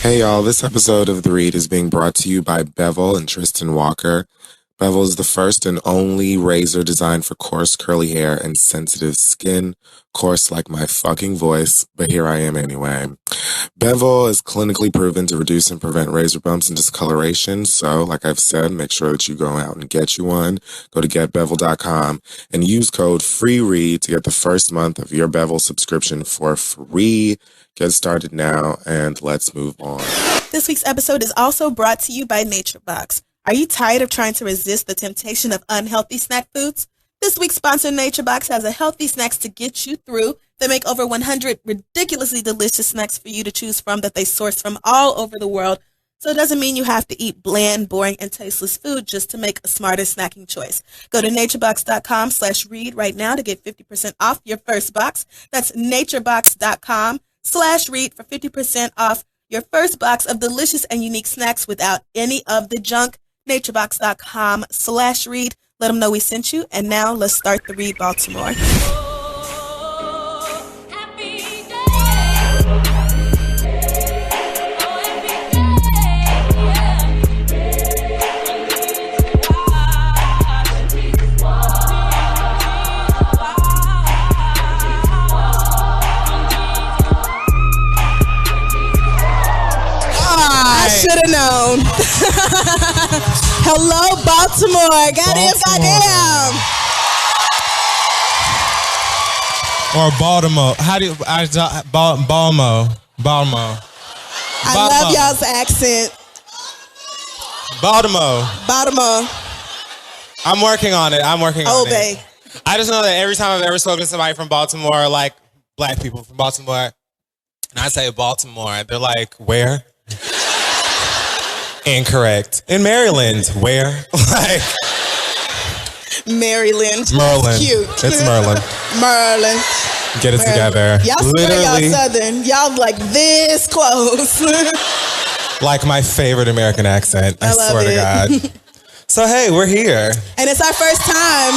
Hey y'all, this episode of The Read is being brought to you by Bevel and Tristan Walker. Bevel is the first and only razor designed for coarse curly hair and sensitive skin. Coarse like my fucking voice, but here I am anyway. Bevel is clinically proven to reduce and prevent razor bumps and discoloration. So, like I've said, make sure that you go out and get you one. Go to getbevel.com and use code FREEREAD to get the first month of your Bevel subscription for free. Get started now, and let's move on. This week's episode is also brought to you by NatureBox. Are you tired of trying to resist the temptation of unhealthy snack foods? This week's sponsor, NatureBox, has a healthy snacks to get you through. They make over 100 ridiculously delicious snacks for you to choose from that they source from all over the world. So it doesn't mean you have to eat bland, boring, and tasteless food just to make a smarter snacking choice. Go to naturebox.com/read right now to get 50% off your first box. That's naturebox.com/read for 50% off your first box of delicious and unique snacks without any of the junk. naturebox.com/read. Let them know we sent you. And now let's start the Read Baltimore. I should have known. Hello, Baltimore. Goddamn. Or Baltimore. How do you... Baltimore. I love y'all's accent. Baltimore. I'm working on it. Obey. I just know that every time I've ever spoken to somebody from Baltimore, like black people from Baltimore, and I say Baltimore, they're like, where? Incorrect. In Maryland. Where? Like Maryland. Merlin. That's cute. It's Merlin. Merlin. Get it together. Y'all swear y'all Southern. Y'all like this close. Like my favorite American accent. I swear to God. So hey, we're here. And it's our first time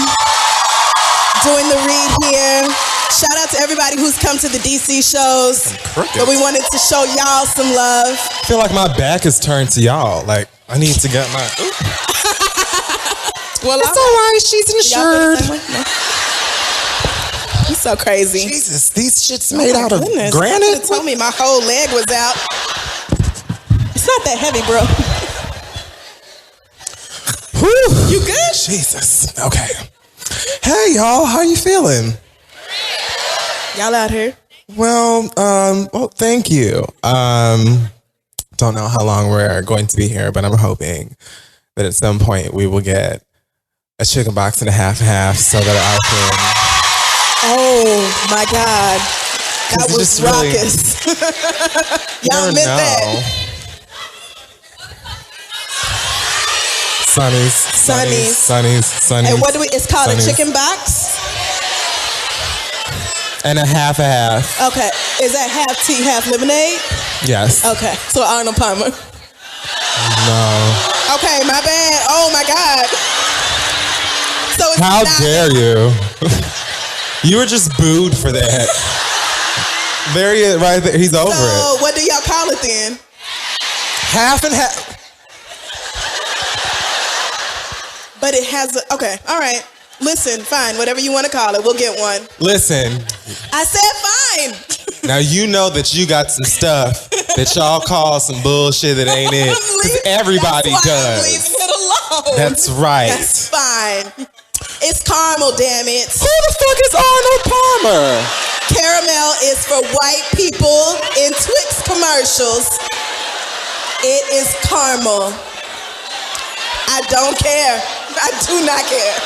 doing the read here. Shout out to everybody who's come to the DC shows. But we wanted to show y'all some love. I feel like my back is turned to y'all. Like, I need to get my... Well, it's all right. She's insured. No. You're so crazy. Jesus, these shit's made out of granite? You told me my whole leg was out. It's not that heavy, bro. Whew. You good? Jesus. Okay. Hey, y'all. How you feeling? Y'all out here? Well, thank you. Don't know how long we're going to be here, but I'm hoping that at some point we will get a chicken box and a half so that I can... Oh, my God. That was raucous. Y'all meant that. Sunnies. And what do we... It's called Sunnies. A chicken box? And a half. Okay. Is that half tea, half lemonade? Yes. Okay. So Arnold Palmer. No. Okay, my bad. Oh my God. So it's How not... dare you? You were just booed for that. There he is, right there. He's over it. So what do y'all call it then? Half and half. But it has a... Okay. All right. Listen, fine. Whatever you want to call it, we'll get one. Listen. I said fine. Now you know that you got some stuff that y'all call some bullshit that ain't it. Because everybody That's why does. I'm leaving it alone. That's right. That's fine. It's caramel, damn it. Who the fuck is Arnold Palmer? Caramel is for white people in Twix commercials. It is caramel. I don't care. I do not care.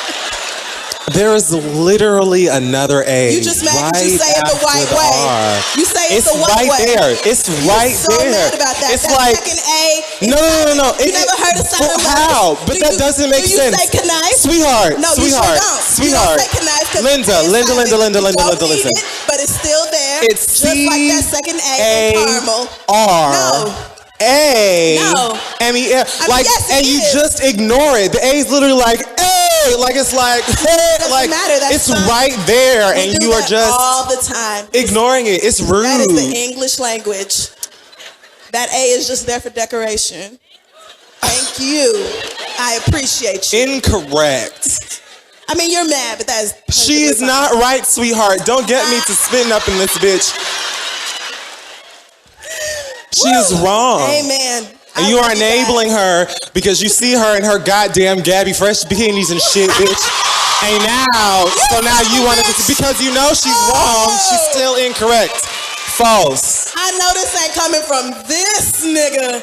There is literally another A. You just mad right that you say it the white after way. R. You say it the white way. It's right You're so there. mad about that. It's that like second A. no. You never heard of Simon How? But that doesn't make sense. Do you say knife? Sweetheart. No, sweetheart. You don't say knife. Linda, listen. But it's still there. It's just like that second A in caramel. R. No. A. No. M-E-L. Like, yes, and you is. just ignore it. The A is literally like, hey, like it's like, hey, like matter. That's it's right there, and you are just all the time ignoring it. It's rude. That is the English language. That A is just there for decoration. Thank you. I appreciate you. Incorrect. I mean, you're mad, but that is... She is not right, sweetheart. Don't get me to spitting up in this bitch. She is wrong. Amen. And you are enabling her because you see her in her goddamn Gabby Fresh bikinis and shit, bitch. And now, so now you want to, because you know she's wrong, she's still incorrect. False. I know this ain't coming from this nigga.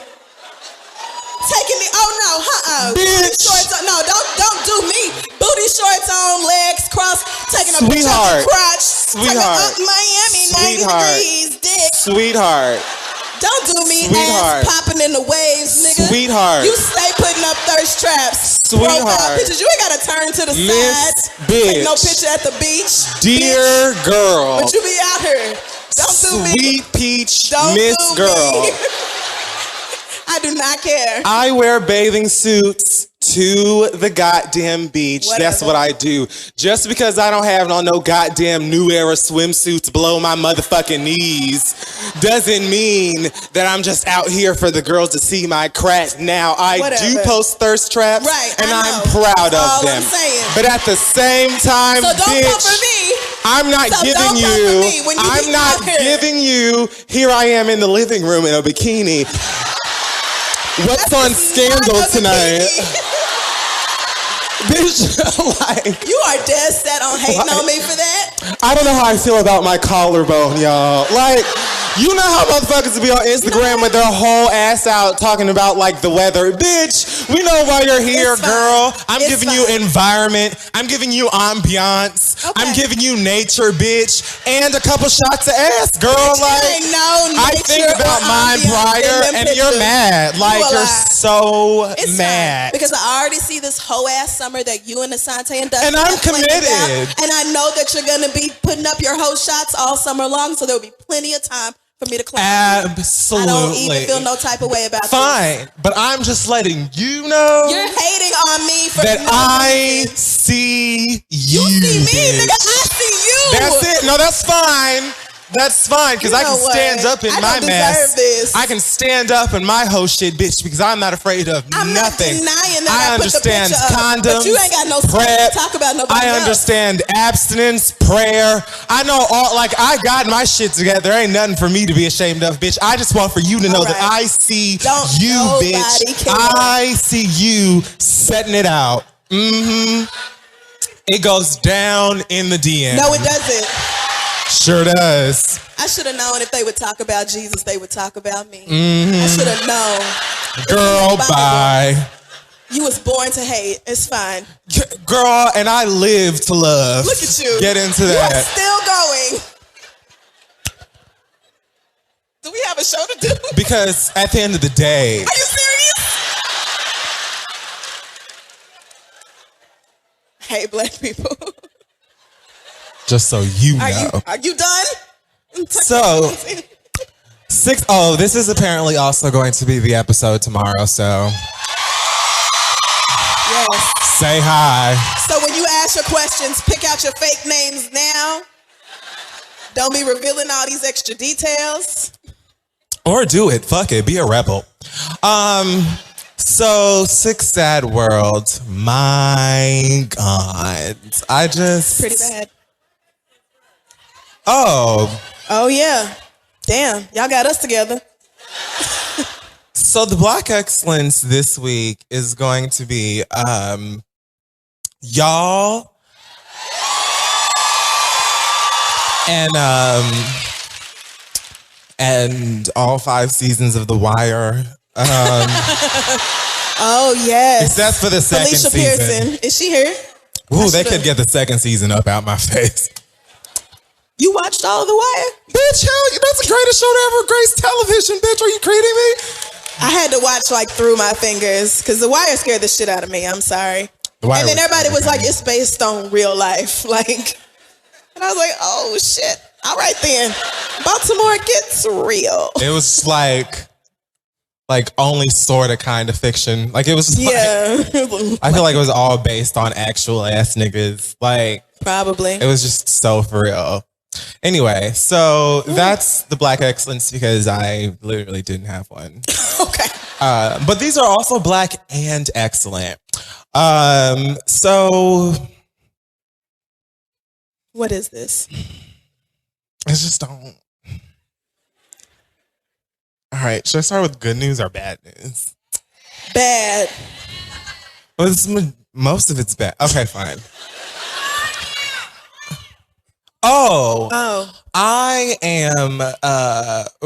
Taking me, Bitch. Shorts on, no, don't do me. Booty shorts on, legs crossed, taking a picture of Sweetheart. the crotch. Sweetheart. Talking, Miami, 90 degrees, dick. Sweetheart. Don't do me, Sweetheart. ass popping in the waves, nigga. Sweetheart. You stay putting up thirst traps. Sweetheart. Profile pictures. You ain't gotta turn to the Miss side. bitch. Take no picture at the beach. Dear bitch. girl. But you be out here. Don't do me. Sweet peach Don't Miss do girl. me. I do not care. I wear bathing suits to the goddamn beach. Whatever. That's what I do. Just because I don't have on no goddamn new era swimsuits below my motherfucking knees doesn't mean that I'm just out here for the girls to see my crack. Now, I do Whatever. post thirst traps, Right, and I I'm know. proud That's all of them. I'm saying. But at the same time, So don't bitch, come for me. I'm not So giving don't come for you. me when you I'm be not out here. giving you. Here I am in the living room in a bikini. What's on Scandal tonight? Bitch, like... You are dead set on hating on me for that? I don't know how I feel about my collarbone, y'all. Like, you know how motherfuckers be on Instagram with their whole ass out talking about, like, the weather. Bitch, we know why you're here, It's fine. girl. I'm It's giving you fine. environment. I'm giving you ambiance. Okay. I'm giving you nature, bitch. And a couple shots of ass, girl. Bitch, Like, there ain't no I nature think about or mine ambiance prior, in them and you're pictures. mad. Like, You a you're lie. so It's mad. fine, because I already see this whole ass summer that you and Asante and Dustin And I'm have planned committed. out, and I know that you're gonna be putting up your whole shots all summer long, so there'll be plenty of time for me to clown you. Absolutely. I don't even feel no type of way about this. Fine, but I'm just letting you know You're hating on me for that no I reason. see You you. see me, bitch. nigga. I see you. That's it. No, that's fine. That's fine, because You I know can what? stand up in I my don't mess. deserve this. I can stand up in my whole shit, bitch, because I'm not afraid of I'm nothing. not denying that I put the understand picture up, condoms, but you ain't got no space prep. to talk about nobody I else. understand abstinence, prayer. I know all, like, I got my shit together. There ain't nothing for me to be ashamed of, bitch. I just want for you to know that right. I see Don't you, nobody bitch. care. I see you setting it out. Mm-hmm. It goes down in the DM. No, it doesn't. Sure does. I should have known if they would talk about Jesus, they would talk about me. I should have known. Girl, It's in the Bible. bye. You was born to hate. It's fine. Girl, and I live to love. Look at you. Get into You are that. still going. Do we have a show to do? Because at the end of the day, Are you serious? Hey, black people. just so you know. Are you done? So, this is apparently also going to be the episode tomorrow, so Yes. say hi. So when you ask your questions, pick out your fake names now. Don't be revealing all these extra details. Or do it. Fuck it. Be a rebel. So, Sick Sad World. My God. I just... Pretty bad. Oh, Oh, yeah. Damn. Y'all got us together. so the Black Excellence this week is going to be y'all and all 5 seasons of The Wire. Oh, yes. Except for the second Felicia season. Pearson. Is she here? Ooh, they should've- could get the second season up out my face. You watched all of The Wire? Bitch, hell, that's the greatest show to ever grace television, bitch. Are you kidding me? I had to watch like through my fingers because The Wire scared the shit out of me. I'm sorry. The Wire And then was everybody was like, everything. it's based on real life. Like, and I was like, oh shit. All right then. Baltimore gets real. It was like only sort of kind of fiction. Like it was like, Yeah. I feel like it was all based on actual ass niggas. Like Probably. it was just so for real. Anyway, so that's the Black excellence because I literally didn't have one. Okay. But these are also Black and excellent. So What is this? I just don't. All right, should I start with good news or bad news? Bad. Well, most of it's bad. Okay, fine. Oh. I am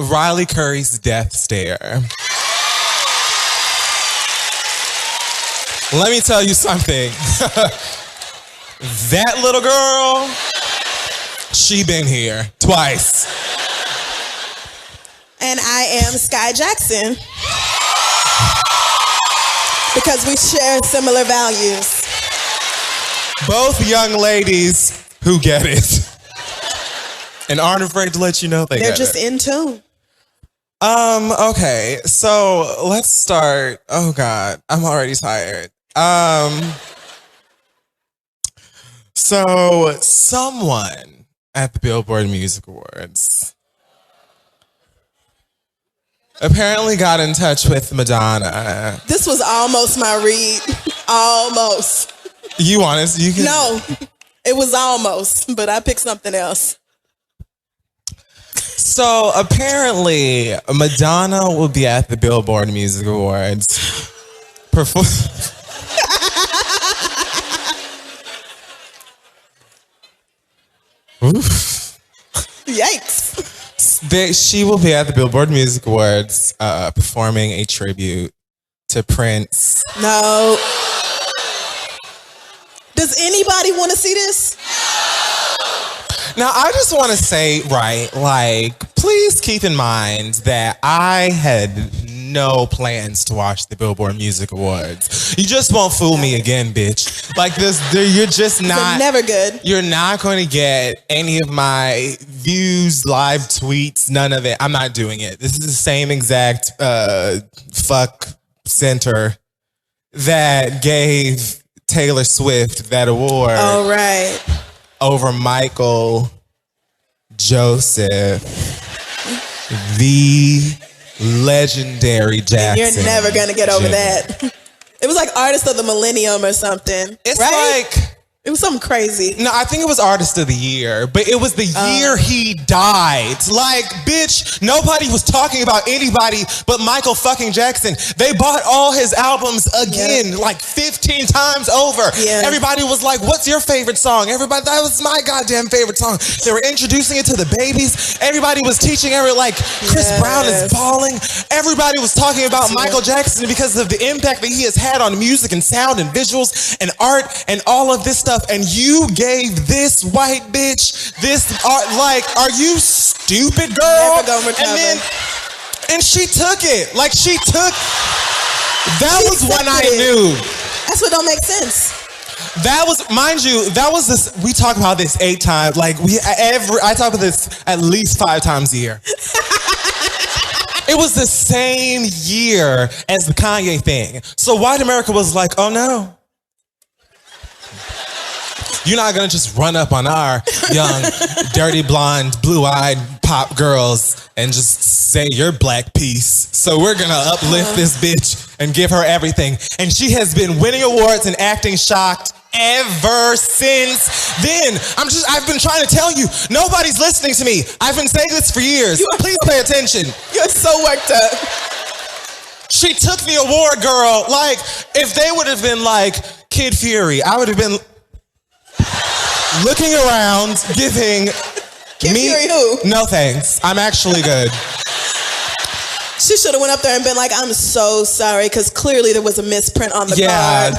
Riley Curry's death stare. Let me tell you something. That little girl, she been here twice. And I am Sky Jackson. Because we share similar values. Both young ladies who get it. And aren't afraid to let you know They're get just it. in tune. Okay, so let's start. Oh God, I'm already tired. So someone at the Billboard Music Awards apparently got in touch with Madonna. This was almost my read. Almost. You honest? You can. No, it was almost, but I picked something else. So apparently, Madonna will be at the Billboard Music Awards. Oof. Yikes. She will be at the Billboard Music Awards performing a tribute to Prince. No. Does anybody want to see this? Now, I just want to say, right, like, please keep in mind that I had no plans to watch the Billboard Music Awards. You just won't fool me again, bitch. Like this, you're just not. They're never good. You're not going to get any of my views, live tweets, none of it. I'm not doing it. This is the same exact fuck center that gave Taylor Swift that award. All right. Over Michael Joseph, the legendary Jackson. You're never going to get over Jr. that. It was like Artist of the Millennium or something. It's right? like... It was something crazy. No, I think it was Artist of the Year, but it was the year he died. Like, bitch, nobody was talking about anybody but Michael fucking Jackson. They bought all his albums again, like 15 times over. Yeah. Everybody was like, what's your favorite song? Everybody, that was my goddamn favorite song. They were introducing it to the babies. Everybody was teaching Chris Brown is balling. Everybody was talking about Michael Jackson because of the impact that he has had on music and sound and visuals and art and all of this stuff. And you gave this white bitch this art. Like, are you stupid, girl? Never gonna recover. And she took it. Like, she took. That She was when I accepted it. knew. That's what don't make sense. That was, mind you, that was this. We talk about this 8 times. Like, I talk about this at least 5 times a year. It was the same year as the Kanye thing. So white America was like, oh no. You're not gonna just run up on our young, dirty, blonde, blue-eyed pop girls and just say you're black peace. So we're gonna uplift this bitch and give her everything. And she has been winning awards and acting shocked ever since then. I've been trying to tell you, nobody's listening to me. I've been saying this for years. Please pay attention. You're so worked up. She took the award, girl. Like, if they would have been like Kid Fury, I would have been looking around, giving Kid me... Fury who? No thanks. I'm actually good. She should have went up there and been like, I'm so sorry, because clearly there was a misprint on the card.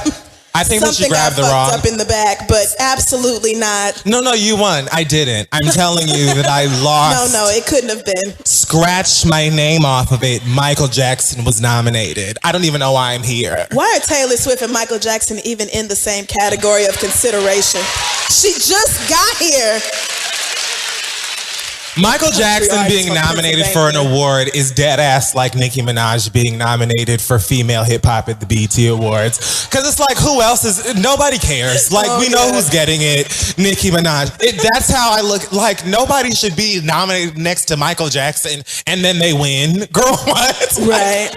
I think that she Something grabbed got the wrong... fucked up in the back, but absolutely not. No, you won. I didn't. I'm telling you that I lost. No, it couldn't have been. Scratch my name off of it. Michael Jackson was nominated. I don't even know why I'm here. Why are Taylor Swift and Michael Jackson even in the same category of consideration? She just got here. Michael Jackson artist being from nominated for an Pennsylvania. award is dead ass like Nicki Minaj being nominated for female hip hop at the BET Awards. Cause it's like, who else is, nobody cares. Like, we know who's getting it, Nicki Minaj. That's how I look, like, nobody should be nominated next to Michael Jackson and then they win. Girl, what? Right.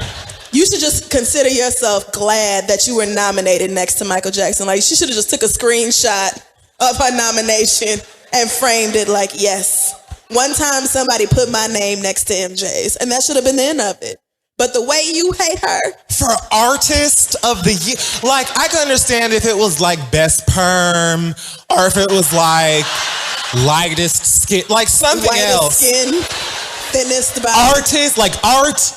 You should just consider yourself glad that you were nominated next to Michael Jackson. Like, she should have just took a screenshot of her nomination and framed it like, yes. One time somebody put my name next to MJ's, and that should have been the end of it. But the way you hate her. For artist of the year, like, I could understand if it was like best perm, or if it was like lightest skin, like something Whitest else. skin, thinnest body. Artist, like art.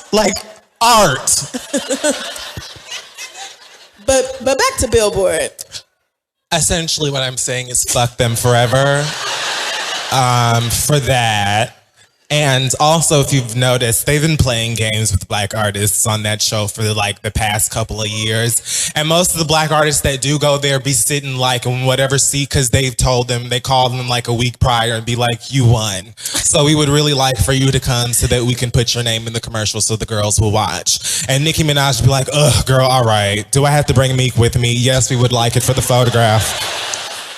But back to Billboard. Essentially what I'm saying is fuck them forever. For that. And also, if you've noticed, they've been playing games with black artists on that show for like the past couple of years. And most of the black artists that do go there be sitting like in whatever seat because they've told them, they called them like a week prior and be like, you won. So we would really like for you to come so that we can put your name in the commercial so the girls will watch. And Nicki Minaj would be like, ugh, girl, all right. Do I have to bring Meek with me? Yes, we would like it for the photograph.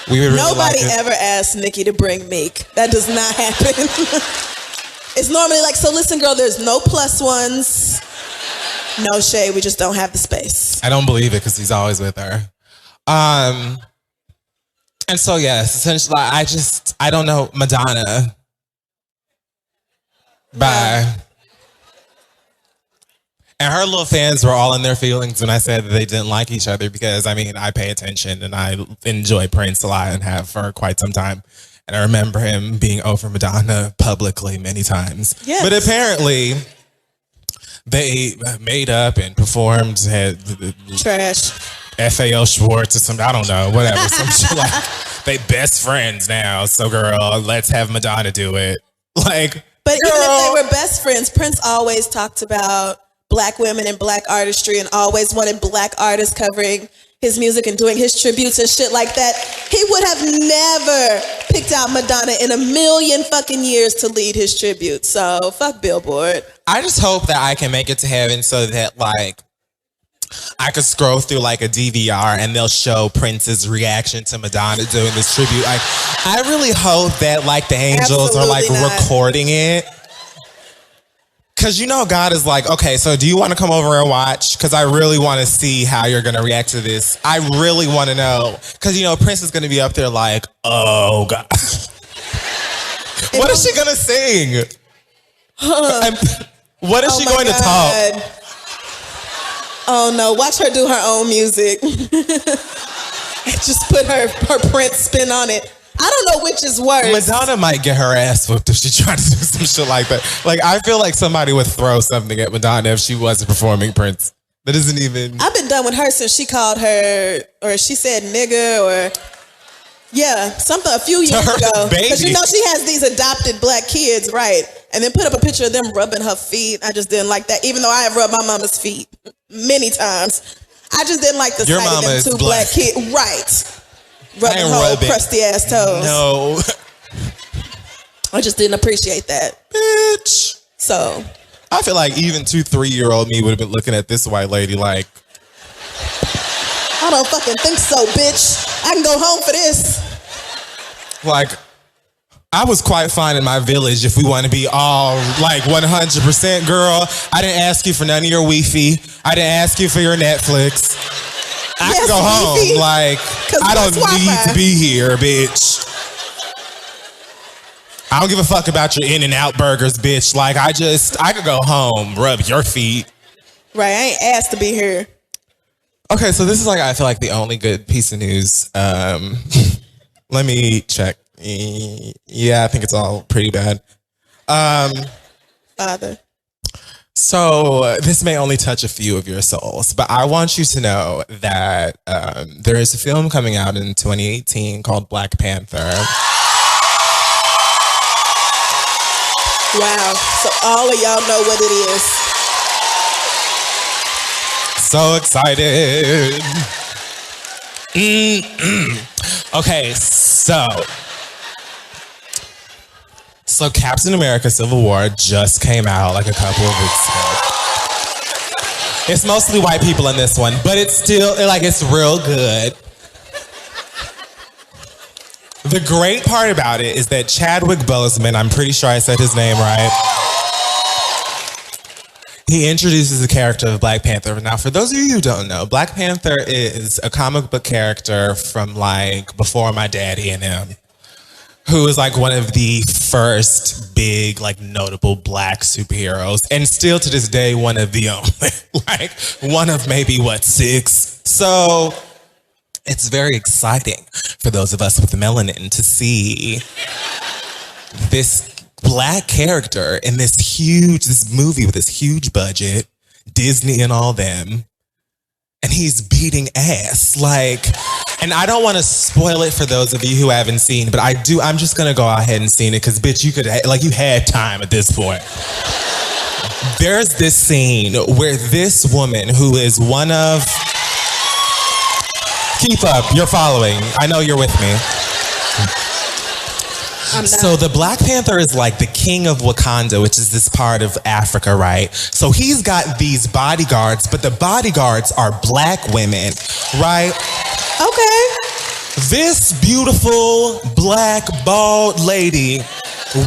We would really Nobody like it. ever asked Nicki to bring Meek. That does not happen. It's normally like, so listen, girl, there's no plus ones. No shade, we just don't have the space. I don't believe it because he's always with her. And so, yes, essentially, I don't know, Madonna. Bye. And her little fans were all in their feelings when I said that they didn't like each other because, I mean, I pay attention and I enjoy Prince a lot and have for quite some time. And I remember him being over Madonna publicly many times. Yes. But apparently, they made up and performed, had Trash. FAO Schwartz or something, I don't know, whatever. Some shit like, they best friends now, so girl, let's have Madonna do it. Like, But girl. even if they were best friends, Prince always talked about black women and black artistry and always wanted black artists covering his music and doing his tributes and shit like that. He would have never picked out Madonna in a million fucking years to lead his tribute. So fuck Billboard. I just hope that I can make it to heaven so that like I could scroll through like a DVR and they'll show Prince's reaction to Madonna doing this tribute. Like, I really hope that like the angels are like Absolutely not. recording it. Cause you know God is like, okay, so do you want to come over and watch? Cause I really want to see how you're gonna react to this. I really want to know. Cause you know Prince is gonna be up there like, oh God. What is she gonna sing? What is she going to talk? Oh no, watch her do her own music. Just put her Prince spin on it. I don't know which is worse. Madonna might get her ass whooped if she tried to do some shit like that. Like, I feel like somebody would throw something at Madonna if she wasn't performing Prince. That isn't even... I've been done with her since she called her, or she said nigga, or yeah, something a few years ago. Because you know she has these adopted black kids, right? And then put up a picture of them rubbing her feet. I just didn't like that, even though I have rubbed my mama's feet many times. I just didn't like the Your sight of mama them is two black. black kids, right? Rubbing ain't whole rubbing. crusty ass toes. No. I just didn't appreciate that. Bitch. So I feel like even 2-3-year-old me would have been looking at this white lady like... I don't fucking think so, bitch. I can go home for this. Like, I was quite fine in my village if we want to be all like 100% girl. I didn't ask you for none of your Wi-Fi. I didn't ask you for your Netflix. I Yes, can go home. Wi-Fi. Like, 'Cause I don't what's need Wi-Fi? to be here, bitch. I don't give a fuck about your In-N-Out burgers, bitch. Like, I could go home, rub your feet. Right, I ain't asked to be here. Okay, so this is like, I feel like the only good piece of news. Let me check. Yeah, I think it's all pretty bad. Father. So this may only touch a few of your souls, but I want you to know that there is a film coming out in 2018 called Black Panther. Wow. So all of y'all know what it is. So excited. Okay, So Captain America Civil War just came out like a couple of weeks ago. It's mostly white people in this one, but it's still, like, it's real good. The great part about it is that Chadwick Boseman, I'm pretty sure I said his name right, he introduces the character of Black Panther. Now, for those of you who don't know, Black Panther is a comic book character from, like, before my daddy and him, who is, like, one of the first big, like, notable Black superheroes, and still to this day, one of the only, like, one of maybe, 6? So it's very exciting for those of us with melanin to see this Black character in this movie with this huge budget, Disney and all them, and he's beating ass. Like, and I don't want to spoil it for those of you who haven't seen, but I'm just going to go ahead and see it because, bitch, you had time at this point. There's this scene where this woman who is one of... Keep up, you're following. I know you're with me. So the Black Panther is like the king of Wakanda, which is this part of Africa, right? So he's got these bodyguards, but the bodyguards are Black women, right? Okay. This beautiful, Black, bald lady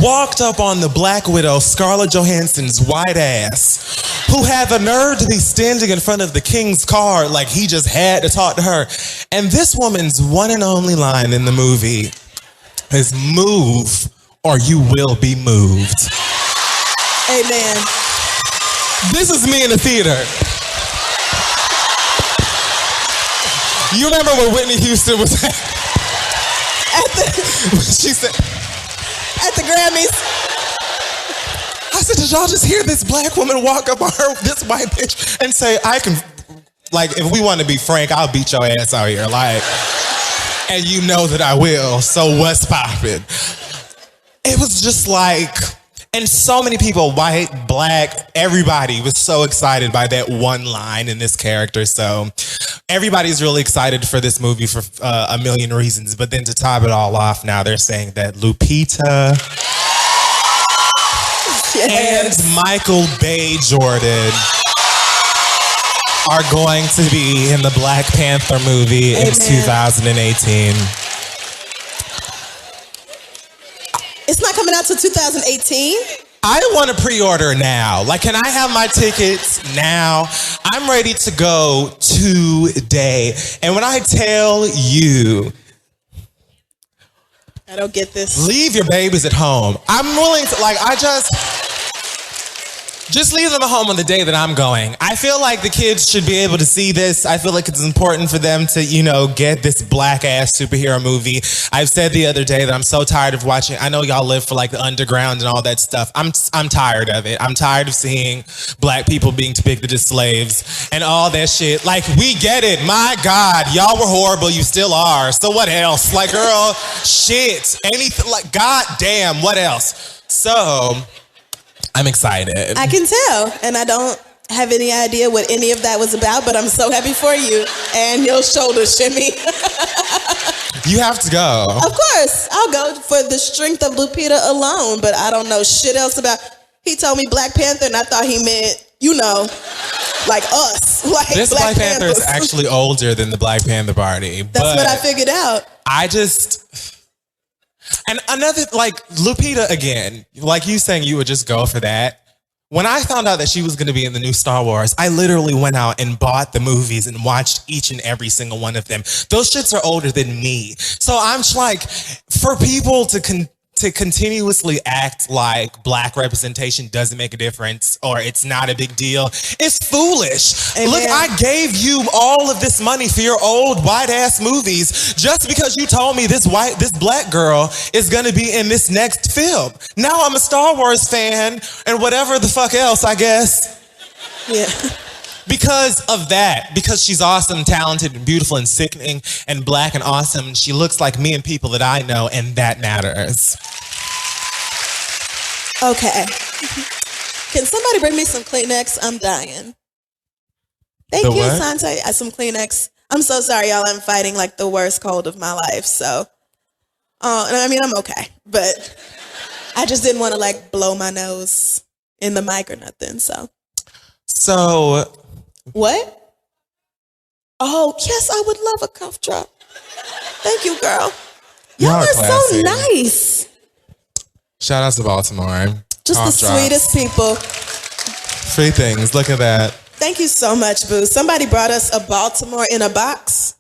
walked up on the Black Widow, Scarlett Johansson's white ass, who had the nerve to be standing in front of the king's car like he just had to talk to her. And this woman's one and only line in the movie is move or you will be moved. Amen. This is me in the theater. You remember when Whitney Houston was at she said at the Grammys. I said, did y'all just hear this Black woman walk up on her, this white bitch, and say, I can, like, if we want to be frank, I'll beat your ass out here. Like, and you know that I will, so what's poppin'? It was just like, and so many people, white, Black, everybody was so excited by that one line in this character. So everybody's really excited for this movie for a million reasons. But then to top it all off, now they're saying that Lupita and Michael B. Jordan are going to be in the Black Panther movie in 2018. It's not coming out till 2018? I want to pre-order now. Like, can I have my tickets now? I'm ready to go today. And when I tell you, I don't get this. leave your babies at home. I'm willing to, like, just leave them at home on the day that I'm going. I feel like the kids should be able to see this. I feel like it's important for them to, get this Black-ass superhero movie. I've said the other day that I'm so tired of watching. I know y'all live for, like, the underground and all that stuff. I'm tired of it. I'm tired of seeing Black people being depicted as slaves and all that shit. Like, we get it. My God, y'all were horrible. You still are. So what else? Like, girl, shit. Anything, like, God damn, what else? So I'm excited. I can tell, and I don't have any idea what any of that was about, but I'm so happy for you and your shoulder shimmy. You have to go. Of course, I'll go for the strength of Lupita alone, but I don't know shit else about. He told me Black Panther, and I thought he meant, like us. Like this Black Panther is Panthers. actually older than the Black Panther Party. That's what I figured out. And another, like, Lupita again, like you saying you would just go for that. When I found out that she was going to be in the new Star Wars, I literally went out and bought the movies and watched each and every single one of them. Those shits are older than me. So I'm just like, for people to continuously act like Black representation doesn't make a difference or it's not a big deal, it's foolish. Amen. Look, I gave you all of this money for your old white ass movies just because you told me this Black girl is gonna be in this next film. Now I'm a Star Wars fan and whatever the fuck else, I guess. Yeah. Because of that, because she's awesome, talented, and beautiful, and sickening, and Black and awesome, she looks like me and people that I know, and that matters. Okay. Can somebody bring me some Kleenex? I'm dying. Thank you, Sante. Some Kleenex. I'm so sorry, y'all. I'm fighting like the worst cold of my life. So, I mean, I'm okay, but I just didn't want to like blow my nose in the mic or nothing. So what? Oh, yes, I would love a cuff drop. Thank you, girl. Y'all are classy. so nice. Shout out to Baltimore. Just Cough the drops. sweetest people. 3 things. Look at that. Thank you so much, Boo. Somebody brought us a Baltimore in a box.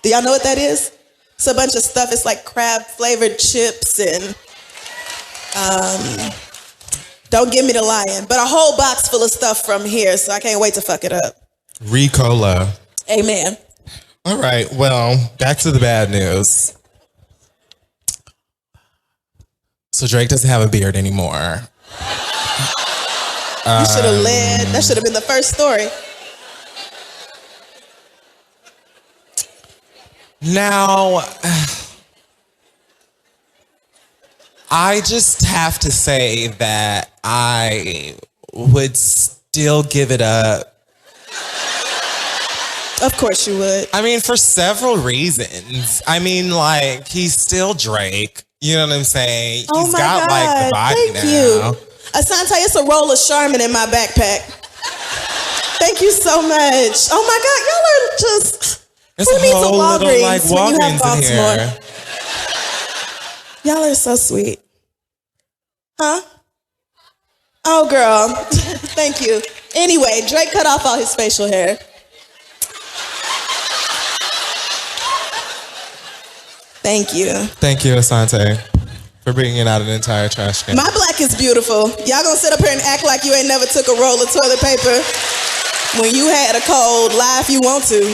Do y'all know what that is? It's a bunch of stuff. It's like crab flavored chips and don't give me the lion, but a whole box full of stuff from here. So I can't wait to fuck it up. Ricola. Amen. All right. Well, back to the bad news. So Drake doesn't have a beard anymore. You should have led. That should have been the first story. Now, I just have to say that I would still give it up. Of course you would. I mean, for several reasons. I mean, like, he's still Drake. You know what I'm saying? Oh He's my got, God. like, the body Thank now. you. Asante, it's a roll of Charmin in my backpack. Thank you so much. Oh my God, y'all are just... There's Who a needs a whole little, Walgreens like, when you have Walgreens in Baltimore? here. Y'all are so sweet. Huh? Oh, girl. Thank you. Anyway, Drake cut off all his facial hair. Thank you. Thank you, Asante, for bringing out an entire trash can. My black is beautiful. Y'all gonna sit up here and act like you ain't never took a roll of toilet paper when you had a cold. Lie if you want to.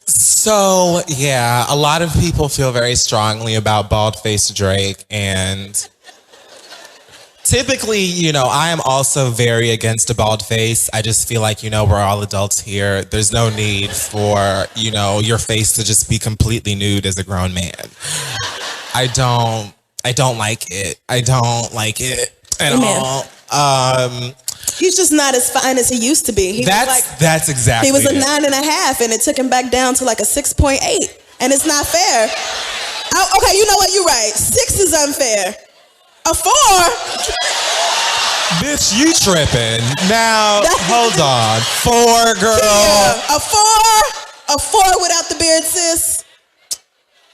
So, yeah, a lot of people feel very strongly about bald-faced Drake, and typically, you know, I am also very against a bald face. I just feel like, you know, we're all adults here. There's no need for, you know, your face to just be completely nude as a grown man. I don't like it. I don't like it at all. He's just not as fine as he used to be. That's exactly He was a it. 9.5, and it took him back down to like a 6.8, and it's not fair. Okay, you know what? You're right. 6 is unfair. A 4? Bitch, you tripping. Now, hold on. 4, girl. Yeah, a 4 without the beard, sis.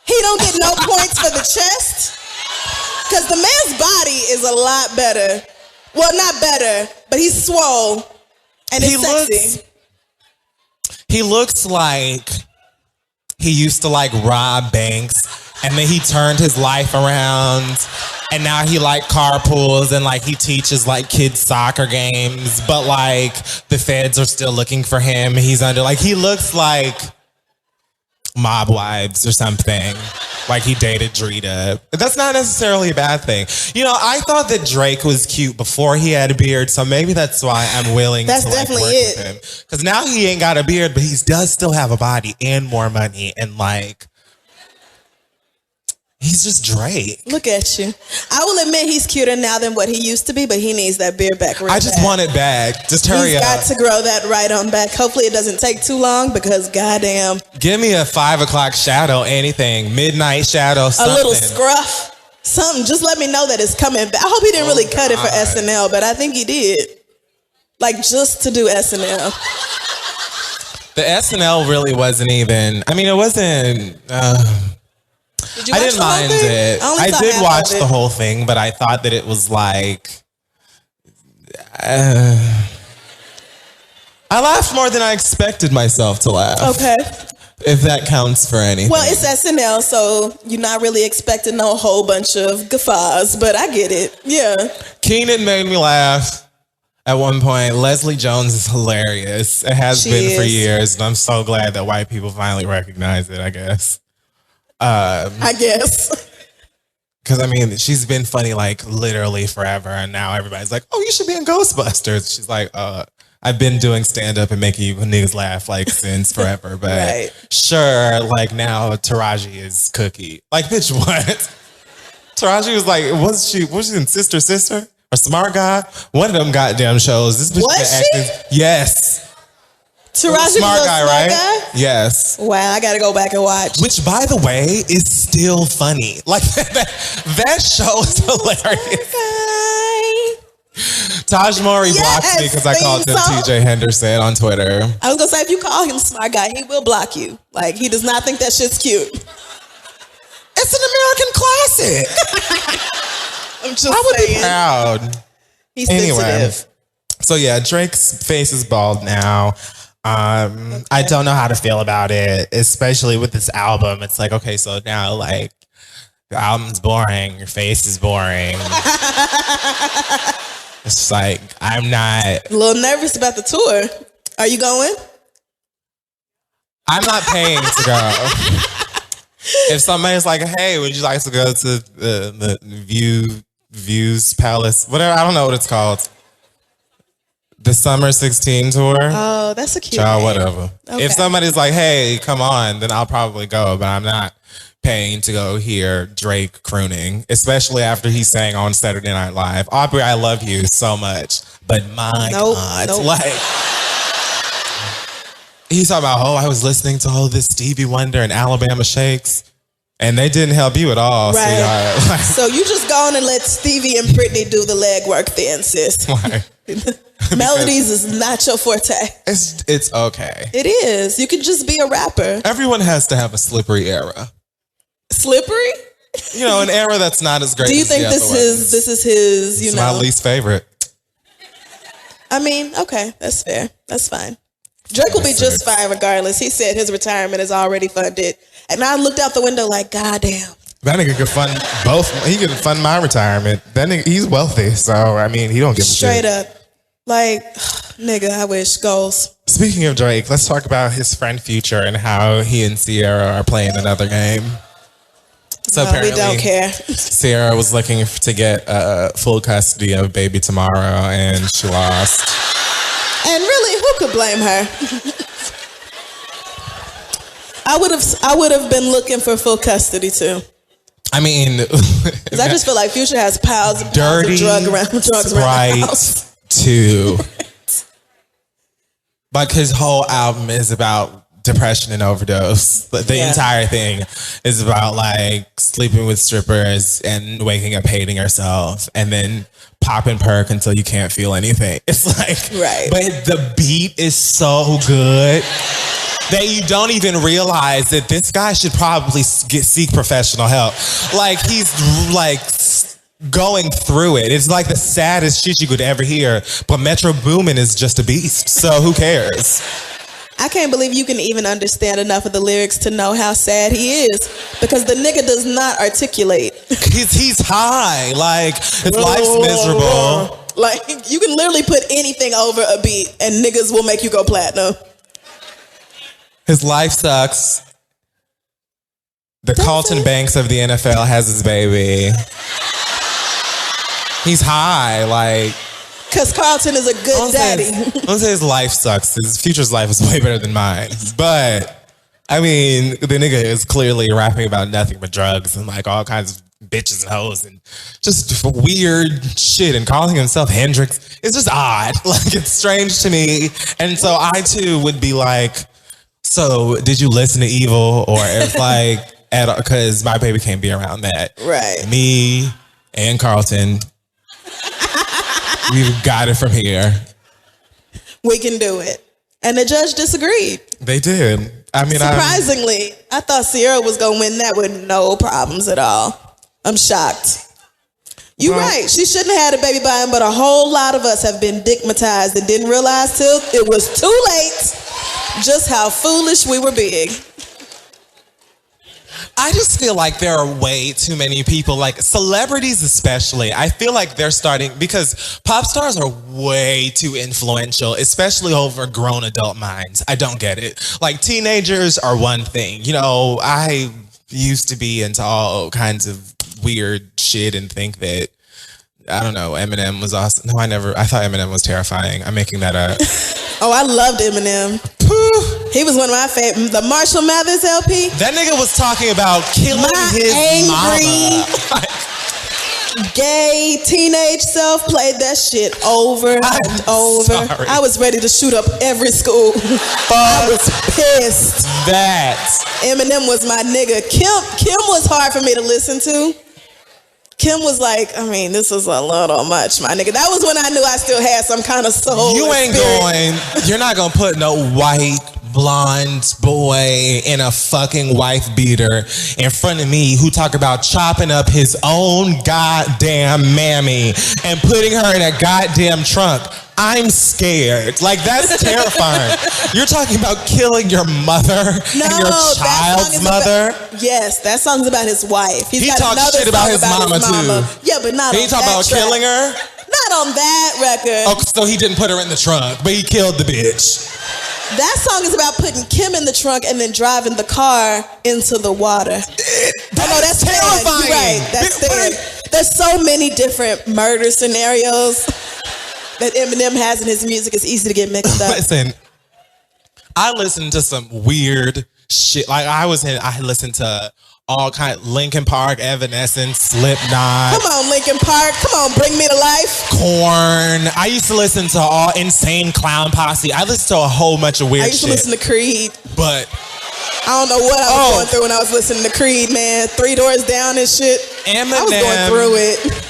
He don't get no points for the chest, because the man's body is a lot better. Well, not better, but he's swole, and it's sexy. He looks like he used to like rob banks, and then he turned his life around, and now he like carpools and like he teaches like kids soccer games, but like the feds are still looking for him. He's under like, he looks like Mob Wives or something. Like he dated Drita. That's not necessarily a bad thing. You know, I thought that Drake was cute before he had a beard, so maybe that's why I'm willing to like definitely work with him. Because now he ain't got a beard, but he does still have a body and more money, and like, he's just Drake. Look at you. I will admit he's cuter now than what he used to be, but he needs that beard back real I just bad. want it back. Just hurry He's up. got to grow that right on back. Hopefully it doesn't take too long, because goddamn. Give me a 5 o'clock shadow, anything. Midnight shadow, something. A little scruff. Something. Just let me know that it's coming back. I hope he didn't really cut it for SNL, but I think he did. Like, just to do SNL. The SNL really wasn't even, I mean, it wasn't... Did you I watch didn't the whole mind thing? it. only I saw did half watch of it. the whole thing, but I thought that it was like... I laughed more than I expected myself to laugh. Okay. If that counts for anything. Well, it's SNL, so you're not really expecting a whole bunch of guffaws, but I get it. Yeah. Keenan made me laugh at one point. Leslie Jones is hilarious. It has She been for is. years, and I'm so glad that white people finally recognize it, I guess. I guess. Because, I mean, she's been funny, like, literally forever, and now everybody's like, oh, you should be in Ghostbusters. She's like, I've been doing stand-up and making you niggas laugh, like, since forever, but Right. sure, like, now Taraji is Cookie. Like, bitch, what? Taraji was like, was she in Sister Sister? Or Smart Guy? One of them goddamn shows. This bitch Was been she? acting. Yes. Taraji Smart was a guy, smart right? guy? Yes. Wow, I gotta go back and watch. Which, by the way, is still funny. Like, that show is hilarious. Taj Mowry blocked me because I called him TJ Henderson on Twitter. I was gonna say, if you call him smart guy, he will block you. Like, he does not think that shit's cute. It's an American classic. I'm just I would saying. be proud. He's Anyway, sensitive. so yeah, Drake's face is bald now. I don't know how to feel about it, especially with this album. It's like, okay, so now like the album's boring, your face is boring. It's just like, I'm not. A little nervous about the tour. Are you going? I'm not paying to go. If somebody's like, hey, would you like to go to the Views Palace, whatever, I don't know what it's called. The Summer 16 tour. Oh, that's a cute Child, name. whatever. Okay. If somebody's like, hey, come on, then I'll probably go, but I'm not paying to go hear Drake crooning, especially after he sang on Saturday Night Live. Aubrey, I love you so much, but my God, like, he's talking about, oh, I was listening to all this Stevie Wonder and Alabama Shakes, and they didn't help you at all. Right. So, like, so you just go on and let Stevie and Britney do the legwork then, sis. like, Melodies is not your forte. it's okay. It is. You can just be a rapper. Everyone has to have a slippery era. Slippery? You know, an era that's not as great. Do you as think the this other is ones. this is his, It's my least favorite. I mean, okay, that's fair. That's fine. Drake will be just fine regardless. He said his retirement is already funded. And I looked out the window like, God damn. That nigga could fund both. He could fund my retirement. That nigga, he's wealthy, so I mean, he don't give a shit. Straight up. Like, nigga, I wish. Goals. Speaking of Drake, let's talk about his friend Future and how he and Sierra are playing another game. So No, we don't care. Sierra was looking to get full custody of baby tomorrow, and she lost. And really, who could blame her? I would have been looking for full custody too. I mean, Because I just feel like Future has piles and piles of drugs around the house. Too. Like his whole album is about depression and overdose. The entire thing is about like sleeping with strippers and waking up hating yourself and then popping perk until you can't feel anything. It's like, right. But the beat is so good that you don't even realize that this guy should probably seek professional help. Like he's like going through it. It's like the saddest shit you could ever hear. But Metro Boomin is just a beast. So who cares? I can't believe you can even understand enough of the lyrics to know how sad he is. Because the nigga does not articulate. He's high. Like his life's miserable. Like you can literally put anything over a beat and niggas will make you go platinum. His life sucks. The Carlton Banks of the NFL has his baby. He's high, like. Because Carlton is a good daddy. I don't say his life sucks. His Future's life is way better than mine. But, I mean, the nigga is clearly rapping about nothing but drugs and like all kinds of bitches and hoes and just weird shit and calling himself Hendrix. It's just odd. Like, it's strange to me. And so I, too, would be like, so did you listen to Evil? Or it's like, because my baby can't be around that. Right. Me and Carlton, we've got it from here. We can do it. And the judge disagreed. They did. I mean, surprisingly, I thought Sierra was going to win that with no problems at all. I'm shocked. You're right. She shouldn't have had a baby by him, but a whole lot of us have been dickmatized and didn't realize till it was too late just how foolish we were being. I just feel like there are way too many people, like celebrities especially. I feel like they're starting, because pop stars are way too influential, especially over grown adult minds. I don't get it. Like teenagers are one thing. You know, I used to be into all kinds of weird shit and think that, I don't know, Eminem was awesome. No, I thought Eminem was terrifying. I'm making that up. Oh, I loved Eminem. He was one of my favorite. The Marshall Mathers LP. That nigga was talking about killing his mama. gay teenage self played that shit over and over. Sorry. I was ready to shoot up every school. I was pissed. That. Eminem was my nigga. Kim was hard for me to listen to. Kim was like, I mean, this is a little much, my nigga. That was when I knew I still had some kind of soul. You're not gonna put no white blonde boy in a fucking wife beater in front of me who talk about chopping up his own goddamn mammy and putting her in a goddamn trunk. I'm scared. Like, that's terrifying. You're talking about killing your mother and your child's mother? Yes, that song's about his wife. He talks shit about his mama, too. Yeah, but not on that track. He talking about killing her? Not on that record. Oh, so he didn't put her in the trunk, but he killed the bitch. That song is about putting Kim in the trunk and then driving the car into the water. That's terrifying. You're right. That's there. There's so many different murder scenarios that Eminem has in his music. It's easy to get mixed up. Listen, I listened to some weird shit. Like, I listened to all kind of Linkin Park, Evanescence, Slipknot. Come on, Linkin Park. Come on, bring me to life. Korn. I used to listen to all Insane Clown Posse. I listened to a whole bunch of weird shit. I used to listen to Creed. But I don't know what I was going through when I was listening to Creed, man. 3 Doors Down and shit. Eminem. I was going through it.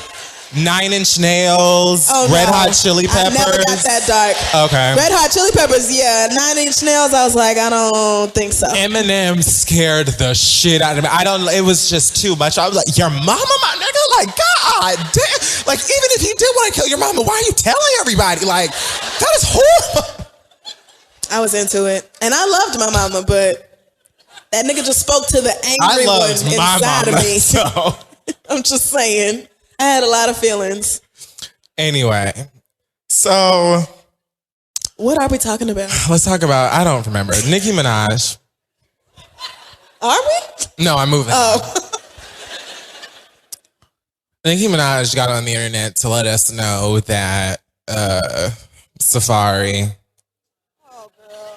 9 Inch Nails, Red Hot Chili Peppers. I never got that dark. Okay. Red Hot Chili Peppers, yeah. 9 Inch Nails, I was like, I don't think so. Eminem scared the shit out of me. It was just too much. I was like, your mama, my nigga? Like, God damn. Like, even if you did want to kill your mama, why are you telling everybody? Like, that is horrible. I was into it. And I loved my mama, but that nigga just spoke to the angry one inside of me. So. I'm just saying. I had a lot of feelings. Anyway, so what are we talking about? Let's talk about, I don't remember, Nicki Minaj. Are we? No, I'm moving. Oh. Nicki Minaj got on the internet to let us know that Safari. Oh, girl.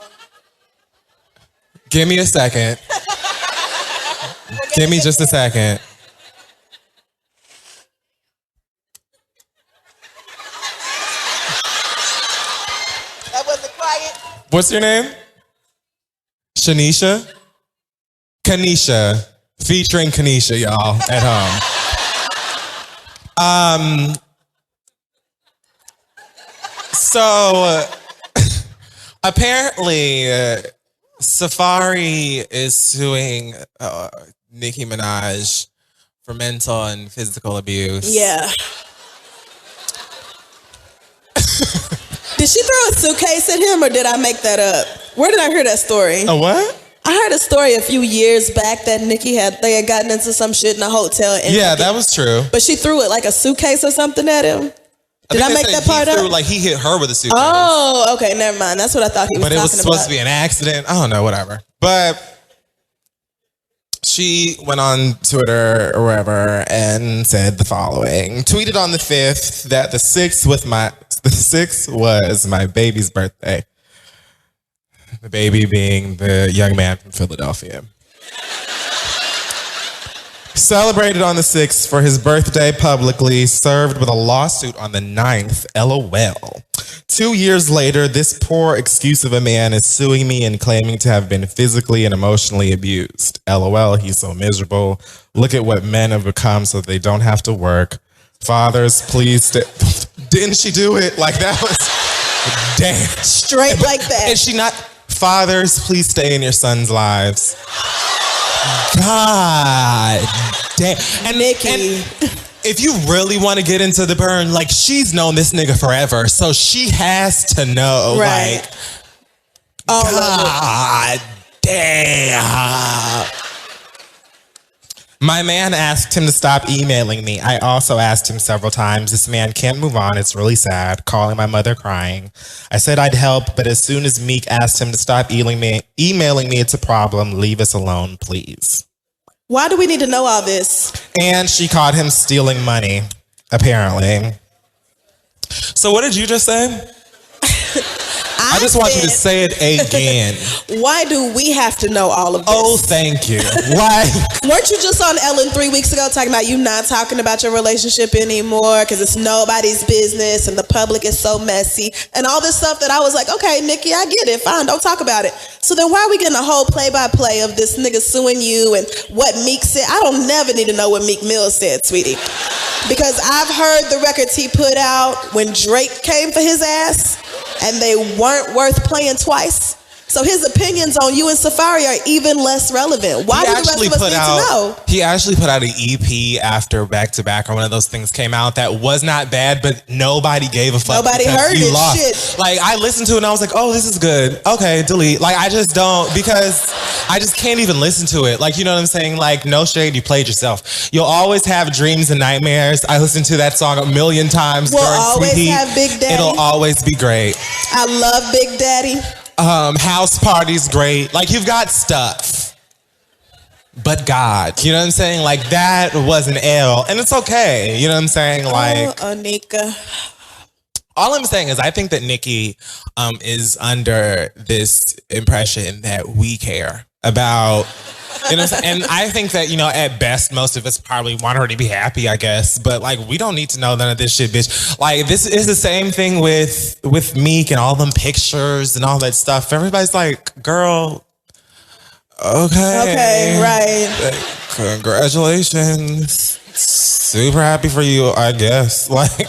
Give me a second. Give me just a second. What's your name? Shanisha? Kanisha. Featuring Kanisha, y'all, at home. So, apparently, Safari is suing Nicki Minaj for mental and physical abuse. Yeah. Did she throw a suitcase at him or did I make that up? Where did I hear that story? A what? I heard a story a few years back that Nicki had gotten into some shit in a hotel. And that was true. But she threw it like a suitcase or something at him. Did I make that part up? Like he hit her with a suitcase. Oh, okay, never mind. That's what I thought he was talking about. But it was supposed to be an accident. I don't know, whatever. But she went on Twitter or wherever and said the following. Tweeted on the 5th that the 6th was my baby's birthday. The baby being the young man from Philadelphia. Celebrated on the 6th for his birthday publicly, served with a lawsuit on the 9th, LOL. 2 years later, this poor excuse of a man is suing me and claiming to have been physically and emotionally abused. LOL, he's so miserable. Look at what men have become so they don't have to work. Fathers, please stay. Didn't she do it? Like that was, damn. Straight like that. Is she not? Fathers, please stay in your sons' lives. God damn. And Nicki. If you really want to get into the burn, like she's known this nigga forever, so she has to know. Right. Like, God damn. My man asked him to stop emailing me. I also asked him several times. This man can't move on. It's really sad. Calling my mother crying. I said I'd help, but as soon as Meek asked him to stop emailing me, it's a problem. Leave us alone, please. Why do we need to know all this? And she caught him stealing money, apparently. So what did you just say? I I just want you to say it again. Why do we have to know all of this? Oh, thank you. Like, weren't you just on Ellen 3 weeks ago talking about you not talking about your relationship anymore because it's nobody's business and the public is so messy and all this stuff that I was like, okay, Nikki, I get it. Fine, don't talk about it. So then why are we getting a whole play-by-play of this nigga suing you and what Meek said? I don't never need to know what Meek Mill said, sweetie. Because I've heard the records he put out when Drake came for his ass and they weren't worth playing twice. So his opinions on you and Safari are even less relevant. Why do the rest of us need to know? He actually put out an EP after Back to Back or one of those things came out that was not bad, but nobody gave a fuck. Nobody heard it. Lost. Shit. Like, I listened to it and I was like, oh, this is good. Okay, delete. Like, I just don't, because I just can't even listen to it. Like, you know what I'm saying? Like, no shade, you played yourself. You'll always have dreams and nightmares. I listened to that song a million times We'll during always Sweet Heat. have Big Daddy. It'll always be great. I love Big Daddy. House Party's great. Like, you've got stuff. But God, you know what I'm saying? Like, that was an L. And it's okay. You know what I'm saying? Like, Anika. all I'm saying is I think that Nikki is under this impression that we care about, you know what I'm saying? And I think that, you know, at best, most of us probably want her to be happy, I guess. But, like, we don't need to know none of this shit, bitch. Like, this is the same thing with Meek and all them pictures and all that stuff. Everybody's like, girl, okay. Right. Congratulations. Super happy for you, I guess. Like,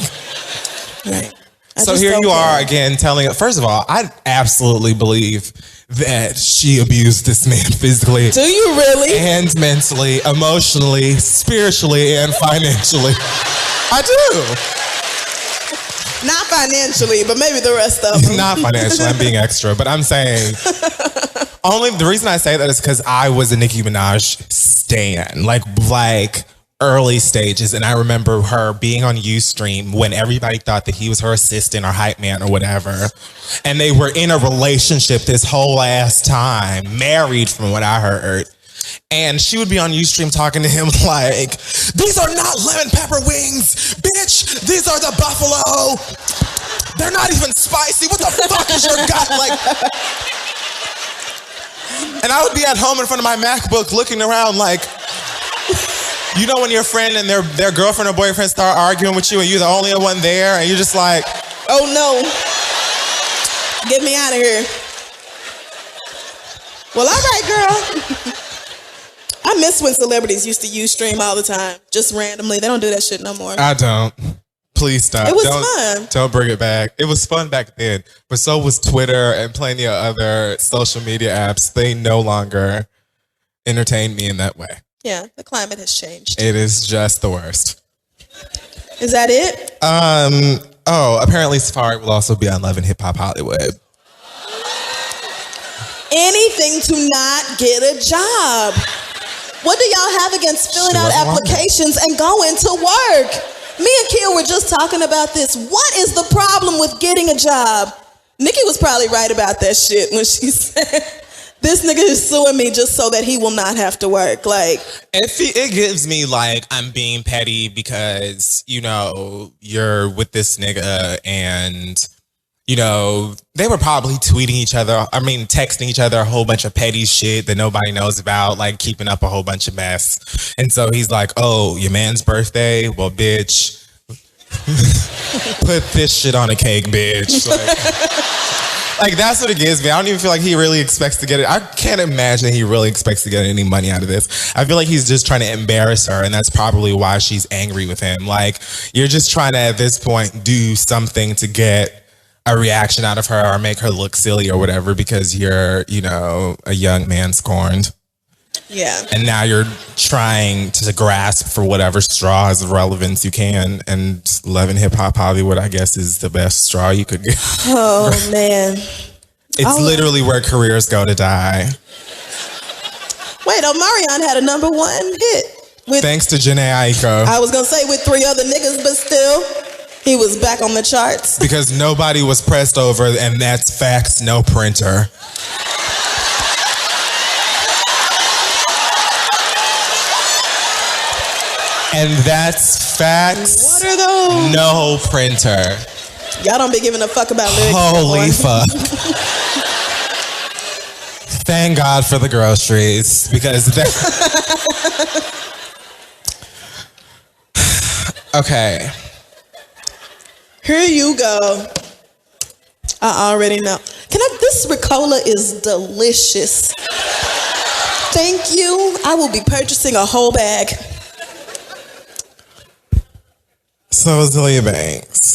Right. so here you are again telling it. First of all, I absolutely believe that she abused this man physically. Do you really? And mentally, emotionally, spiritually, and financially. I do. Not financially, but maybe the rest of them. Not financially, I'm being extra, but I'm saying only the reason I say that is because I was a Nicki Minaj stan. Like early stages, and I remember her being on Ustream when everybody thought that he was her assistant or hype man or whatever, and they were in a relationship this whole ass time, married from what I heard. And she would be on Ustream talking to him like, these are not lemon pepper wings, bitch. These are the buffalo. They're not even spicy. What the fuck is your gut? Like, and I would be at home in front of my MacBook looking around like, you know when your friend and their girlfriend or boyfriend start arguing with you and you're the only one there and you're just like, oh no, get me out of here. Well, all right, girl. I miss when celebrities used to Ustream all the time, just randomly. They don't do that shit no more. I don't. Please stop. It was fun. Don't bring it back. It was fun back then, but so was Twitter and plenty of other social media apps. They no longer entertain me in that way. Yeah, the climate has changed. It is just the worst. Is that it? Oh, apparently Safari will also be on Love and Hip Hop Hollywood. Anything to not get a job. What do y'all have against filling out applications and going to work? Me and Kia were just talking about this. What is the problem with getting a job? Nikki was probably right about that shit when she said, this nigga is suing me just so that he will not have to work. Like, it gives me like I'm being petty because, you know, you're with this nigga and, you know, they were probably texting each other a whole bunch of petty shit that nobody knows about, like keeping up a whole bunch of mess. And so he's like, oh, your man's birthday? Well, bitch, put this shit on a cake, bitch. Like, that's what it gives me. I don't even feel like he really expects to get it. I can't imagine he really expects to get any money out of this. I feel like he's just trying to embarrass her, and that's probably why she's angry with him. Like, you're just trying to, at this point, do something to get a reaction out of her or make her look silly or whatever because you're, you know, a young man scorned. yeah. And now you're trying to grasp for whatever straws of relevance you can. And Love and Hip Hop Hollywood, I guess, is the best straw you could get. Oh, man. It's literally where careers go to die. Wait, Omarion had a #1 hit. Thanks to Jhené Aiko. I was going to say with 3 other niggas, but still, he was back on the charts. Because nobody was pressed over, and that's facts, no printer. And that's facts. What are those? No printer. Y'all don't be giving a fuck about lyrics. Holy fuck. Thank God for the groceries because okay. Here you go. I already know. This Ricola is delicious. Thank you. I will be purchasing a whole bag. So, Azealia Banks.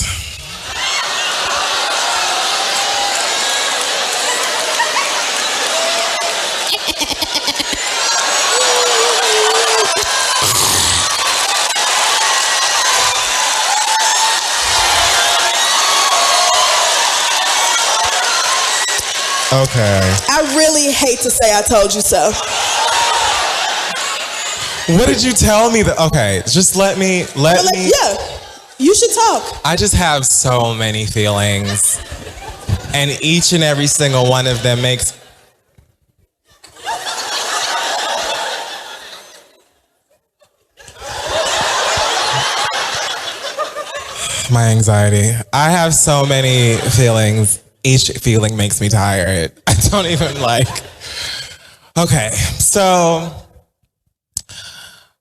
Okay. I really hate to say I told you so. What did you tell me? Okay, just let me. Yeah, you should talk. I just have so many feelings, and each and every single one of them makes. My anxiety. I have so many feelings. Each feeling makes me tired. I don't even like. Okay, so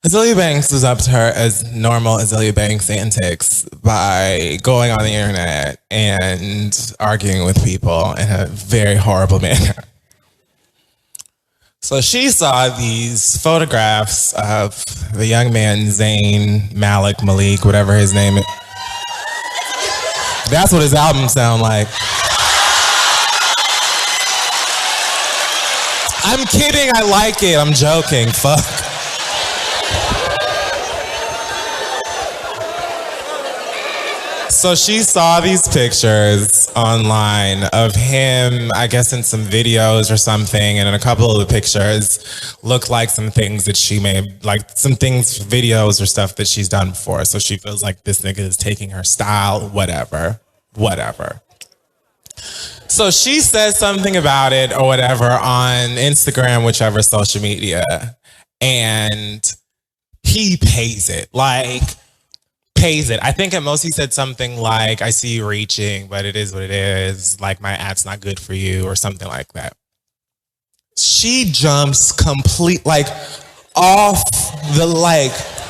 Azealia Banks was up to her as normal Azealia Banks antics by going on the internet and arguing with people in a very horrible manner. So she saw these photographs of the young man Zayn Malik, whatever his name is. That's what his album sound like. I'm kidding, I like it. I'm joking. Fuck. So she saw these pictures online of him, I guess in some videos or something, and in a couple of the pictures looked like some things that she made, like some things, videos or stuff that she's done before. So she feels like this nigga is taking her style, whatever. So she says something about it or whatever on Instagram, whichever social media, and he pays it. I think at most he said something like, I see you reaching, but it is what it is. Like, my ad's not good for you or something like that. She jumps off the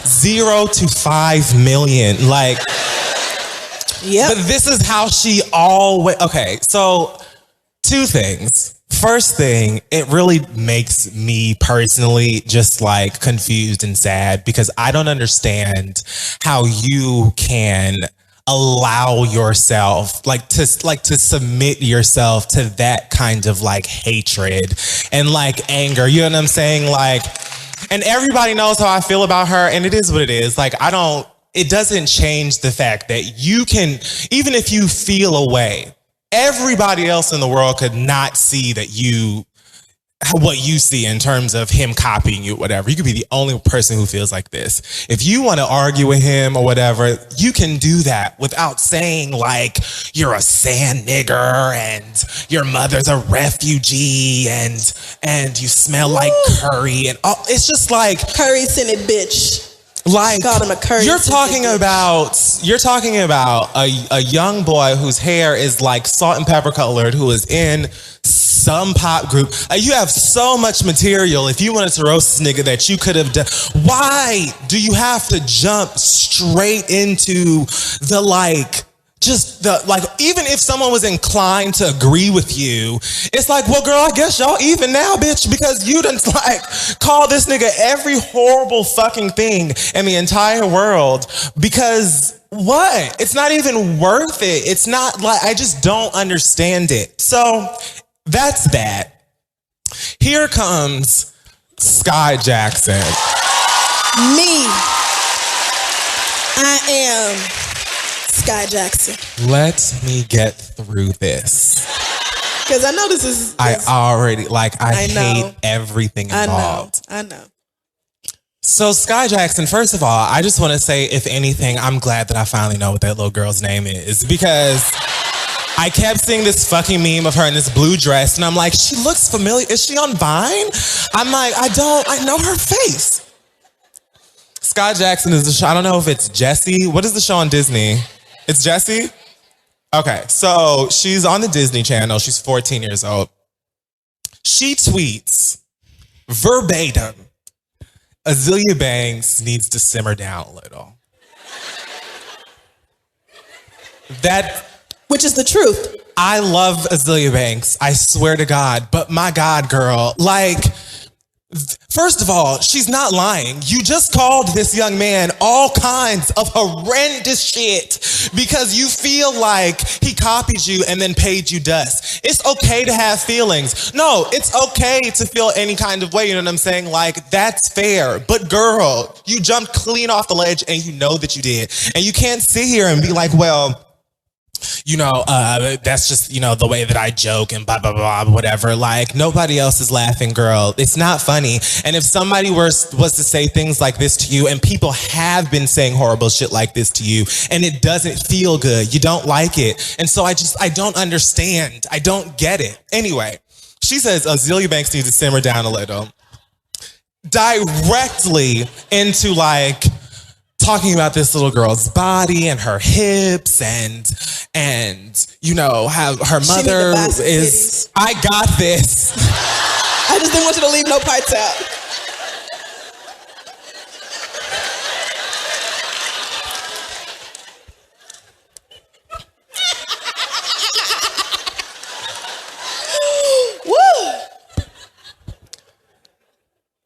0 to 5 million. Yep. But this is how she always, okay, so 2 things. First thing, it really makes me personally just confused and sad because I don't understand how you can allow yourself to submit yourself to that kind of hatred and anger. You know what I'm saying? And everybody knows how I feel about her, and it is what it is. It doesn't change the fact that you can, even if you feel a way, everybody else in the world could not see what you see in terms of him copying you, whatever. You could be the only person who feels like this. If you want to argue with him or whatever, you can do that without saying you're a sand nigger and your mother's a refugee and you smell like curry and all. It's just curry scented bitch. Called him a curry. You're talking about a young boy whose hair is salt and pepper colored, who is in some pop group. You have so much material if you wanted to roast this nigga that you could have done. Why do you have to jump straight into the even if someone was inclined to agree with you, it's well, girl, I guess y'all even now, bitch, because you done call this nigga every horrible fucking thing in the entire world because what? It's not even worth it. It's not I just don't understand it. So that's that. Here comes Sky Jackson. Me. I am Sky Jackson. Let me get through this. Because I know this is... I already, I hate everything involved. I know. So Sky Jackson, first of all, I just want to say, if anything, I'm glad that I finally know what that little girl's name is. Because I kept seeing this fucking meme of her in this blue dress. And I'm like, she looks familiar. Is she on Vine? I'm like, I know her face. Sky Jackson is the show. I don't know if it's Jessie. What is the show on Disney? It's Jessie? Okay, so she's on the Disney Channel. She's 14 years old. She tweets verbatim, Azealia Banks needs to simmer down a little. Which is the truth. I love Azealia Banks, I swear to God, but my God, girl, like, first of all, she's not lying. You just called this young man all kinds of horrendous shit because you feel like he copied you and then paid you dust. It's okay to have feelings. No, it's okay to feel any kind of way, you know what I'm saying? Like, that's fair. But girl, you jumped clean off the ledge and you know that you did. And you can't sit here and be like, well, you know, that's just, you know, the way that I joke and blah, blah, blah, whatever. Like, nobody else is laughing, girl. It's not funny. And if somebody was to say things like this to you, and people have been saying horrible shit like this to you, and it doesn't feel good, you don't like it. And so I don't understand. I don't get it. Anyway, she says Azealia Banks needs to simmer down a little. Directly into, like, talking about this little girl's body and her hips and you know how her mother is. I got this. I just didn't want you to leave no parts out. Woo!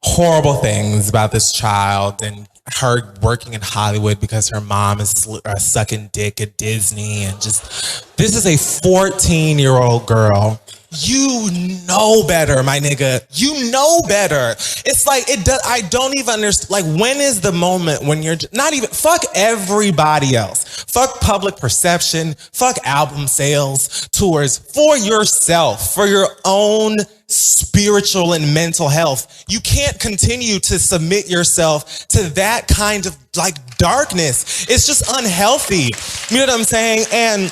Horrible things about this child and her working in Hollywood because her mom is sucking dick at Disney and just, this is a 14-year-old girl. You know better, my nigga. You know better. It's like, I don't even understand. Like, when is the moment when you're not even, fuck everybody else. Fuck public perception. Fuck album sales, tours. For yourself, for your own spiritual and mental health. You can't continue to submit yourself to that kind of, like, darkness. It's just unhealthy. You know what I'm saying? And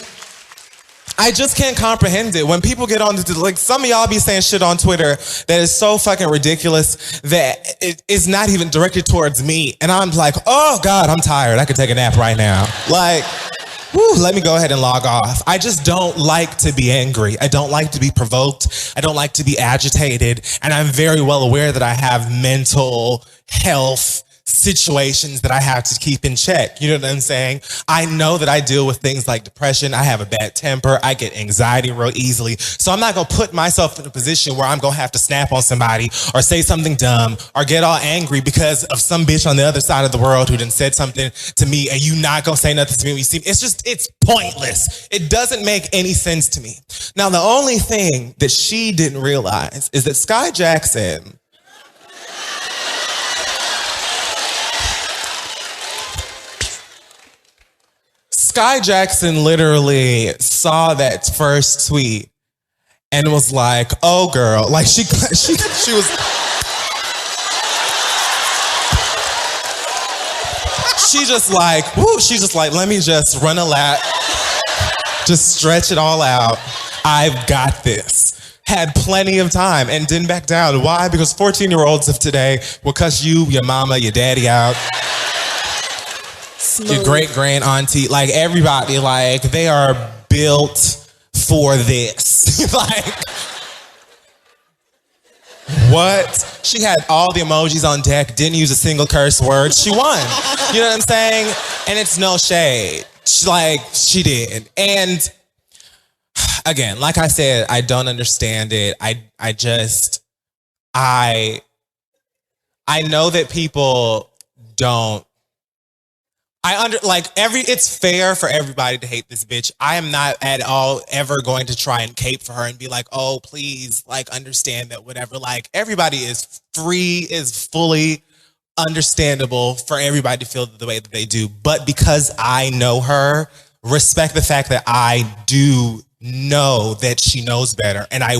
I just can't comprehend it. When people get on, like, some of y'all be saying shit on Twitter that is so fucking ridiculous that it is not even directed towards me. And I'm like, oh God, I'm tired. I could take a nap right now. Like, whew, let me go ahead and log off. I just don't like to be angry. I don't like to be provoked. I don't like to be agitated. And I'm very well aware that I have mental health situations that I have to keep in check. You know what I'm saying? I know that I deal with things like depression. I have a bad temper. I get anxiety real easily. So I'm not going to put myself in a position where I'm going to have to snap on somebody or say something dumb or get all angry because of some bitch on the other side of the world who done said something to me and you not going to say nothing to me when you see me. It's pointless. It doesn't make any sense to me. Now, the only thing that she didn't realize is that Sky Jackson literally saw that first tweet and was like, "Oh, girl!" Like she was. She just like, woo, she's just like, let me just run a lap, just stretch it all out. I've got this. Had plenty of time and didn't back down. Why? Because 14-year-olds of today will cuss you, your mama, your daddy out. Smooth. Your great-grand auntie, like everybody, like they are built for this. Like, what? She had all the emojis on deck, didn't use a single curse word. She won. You know what I'm saying? And it's no shade. She did. And again, like I said, I don't understand it. I know that people don't. It's fair for everybody to hate this bitch. I am not at all ever going to try and cape for her and be like, oh, please, like, understand that whatever. Like, everybody is fully understandable for everybody to feel the way that they do. But because I know her, respect the fact that I do know that she knows better. And I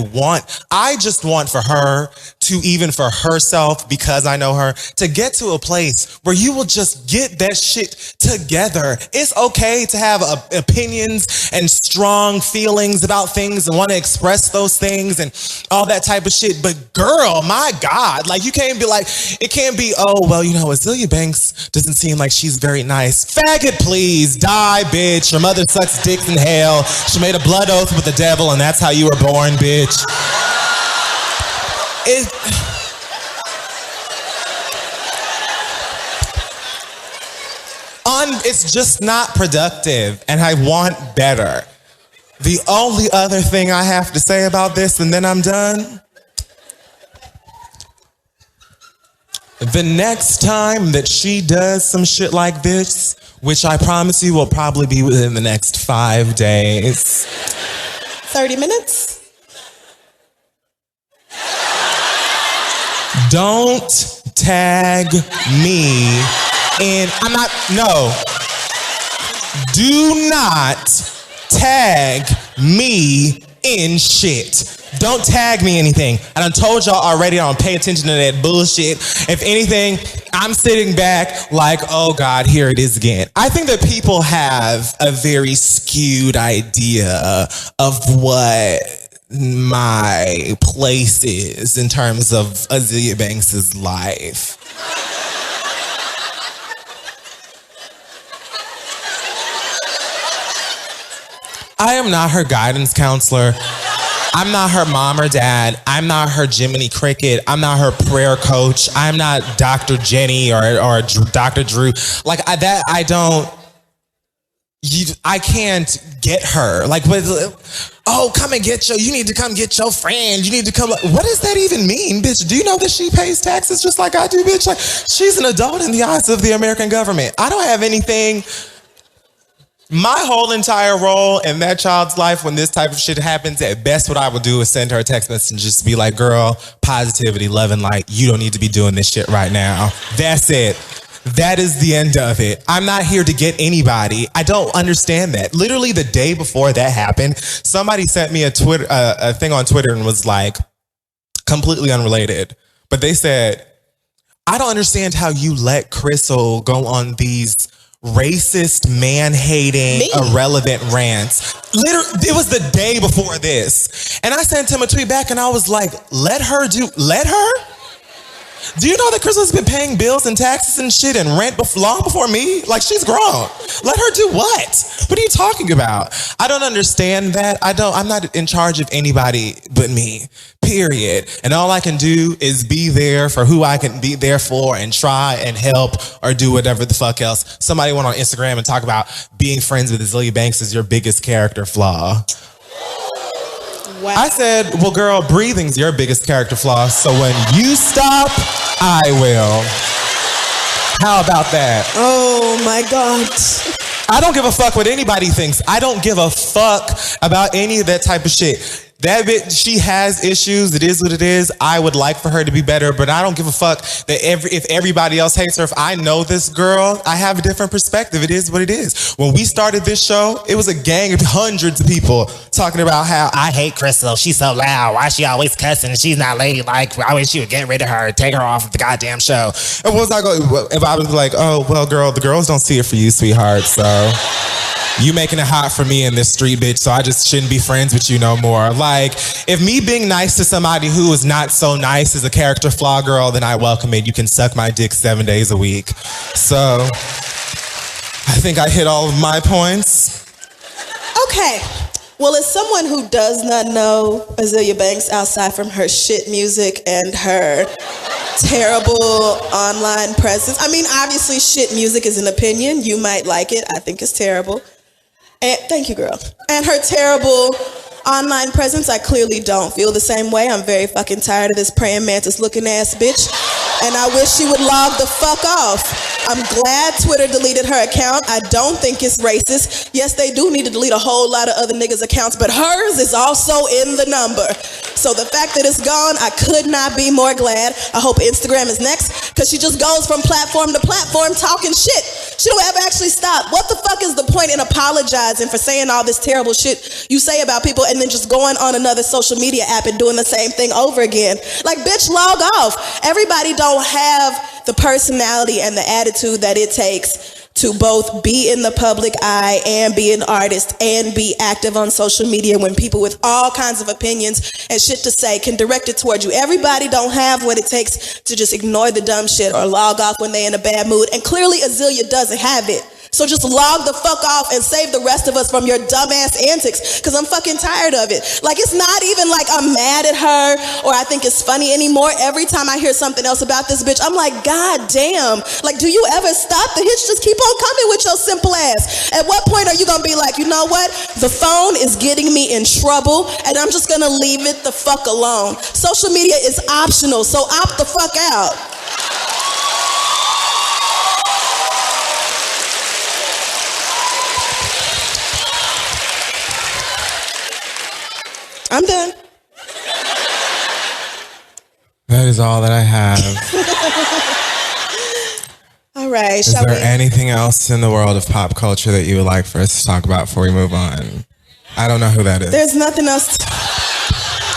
just want for her to, even for herself, because I know her, to get to a place where you will just get that shit together. It's okay to have opinions and strong feelings about things and want to express those things and all that type of shit. But girl, my God, like you can't be like, it can't be, oh, well, you know, Azealia Banks doesn't seem like she's very nice. Faggot, please, die, bitch. Your mother sucks dicks in hell. She made a blood oath with the devil and that's how you were born, bitch. It, it's just not productive, and I want better. The only other thing I have to say about this, and then I'm done. The next time that she does some shit like this, which I promise you will probably be within the next 5 days. 30 minutes? Don't tag me in. Do not tag me in shit. Don't tag me anything. I done told y'all already, I don't pay attention to that bullshit. If anything, I'm sitting back like, oh God, here it is again. I think that people have a very skewed idea of what my place is in terms of Azealia Banks's life. I am not her guidance counselor. I'm not her mom or dad. I'm not her Jiminy Cricket. I'm not her prayer coach. I'm not Dr. Jenny or Dr. Drew. I can't get her. Like, you need to come get your friend. You need to come. What does that even mean, bitch? Do you know that she pays taxes just like I do, bitch? Like, she's an adult in the eyes of the American government. I don't have anything. My whole entire role in that child's life when this type of shit happens, at best what I would do is send her a text message and just be like, girl, positivity, love, and light. You don't need to be doing this shit right now. That's it. That is the end of it. I'm not here to get anybody. I don't understand that. Literally the day before that happened, somebody sent me a thing on Twitter and was like, completely unrelated. But they said, I don't understand how you let Crystal go on these racist, man-hating, irrelevant rants. Literally, it was the day before this. And I sent him a tweet back and I was like, let her? Do you know that Crystal's been paying bills and taxes and shit and rent long before me? Like, she's grown. Let her do what? What are you talking about? I don't understand that. I'm not in charge of anybody but me, period. And all I can do is be there for who I can be there for and try and help or do whatever the fuck else. Somebody went on Instagram and talked about being friends with Azealia Banks is your biggest character flaw. Wow. I said, well, girl, breathing's your biggest character flaw, so when you stop, I will. How about that? Oh, my God. I don't give a fuck what anybody thinks. I don't give a fuck about any of that type of shit. That bitch, she has issues. It is what it is. I would like for her to be better, but I don't give a fuck that if everybody else hates her. If I know this girl, I have a different perspective. It is what it is. When we started this show, it was a gang of hundreds of people talking about how I hate Crystal. She's so loud. Why she always cussing? She's not ladylike. I wish you would get rid of her, take her off of the goddamn show. And what was I going? If I was like, oh well, girl, the girls don't see it for you, sweetheart. So. You making it hot for me in this street, bitch, so I just shouldn't be friends with you no more. Like, if me being nice to somebody who is not so nice is a character flaw, girl, then I welcome it. You can suck my dick 7 days a week. So, I think I hit all of my points. Okay. Well, as someone who does not know Azealia Banks outside from her shit music and her terrible online presence. I mean, obviously, shit music is an opinion. You might like it. I think it's terrible. And thank you, girl. And her terrible online presence, I clearly don't feel the same way. I'm very fucking tired of this praying mantis looking ass bitch. And I wish she would log the fuck off. I'm glad Twitter deleted her account. I don't think it's racist. Yes, they do need to delete a whole lot of other niggas' accounts, but hers is also in the number. So the fact that it's gone, I could not be more glad. I hope Instagram is next, because she just goes from platform to platform talking shit. She don't ever actually stop. What the fuck is the point in apologizing for saying all this terrible shit you say about people and then just going on another social media app and doing the same thing over again? Like, bitch, log off. Everybody don't have the personality and the attitude that it takes to both be in the public eye and be an artist and be active on social media when people with all kinds of opinions and shit to say can direct it towards you. Everybody don't have what it takes to just ignore the dumb shit or log off when they're in a bad mood. And clearly Azealia doesn't have it. So just log the fuck off and save the rest of us from your dumbass antics, because I'm fucking tired of it. Like, it's not even like I'm mad at her or I think it's funny anymore. Every time I hear something else about this bitch, I'm like, God damn. Like, do you ever stop? The hits just keep on coming with your simple ass. At what point are you gonna be like, you know what? The phone is getting me in trouble and I'm just gonna leave it the fuck alone. Social media is optional, so opt the fuck out. I'm done. That is all that I have. All right. Is there anything else in the world of pop culture that you would like for us to talk about before we move on? I don't know who that is. There's nothing else.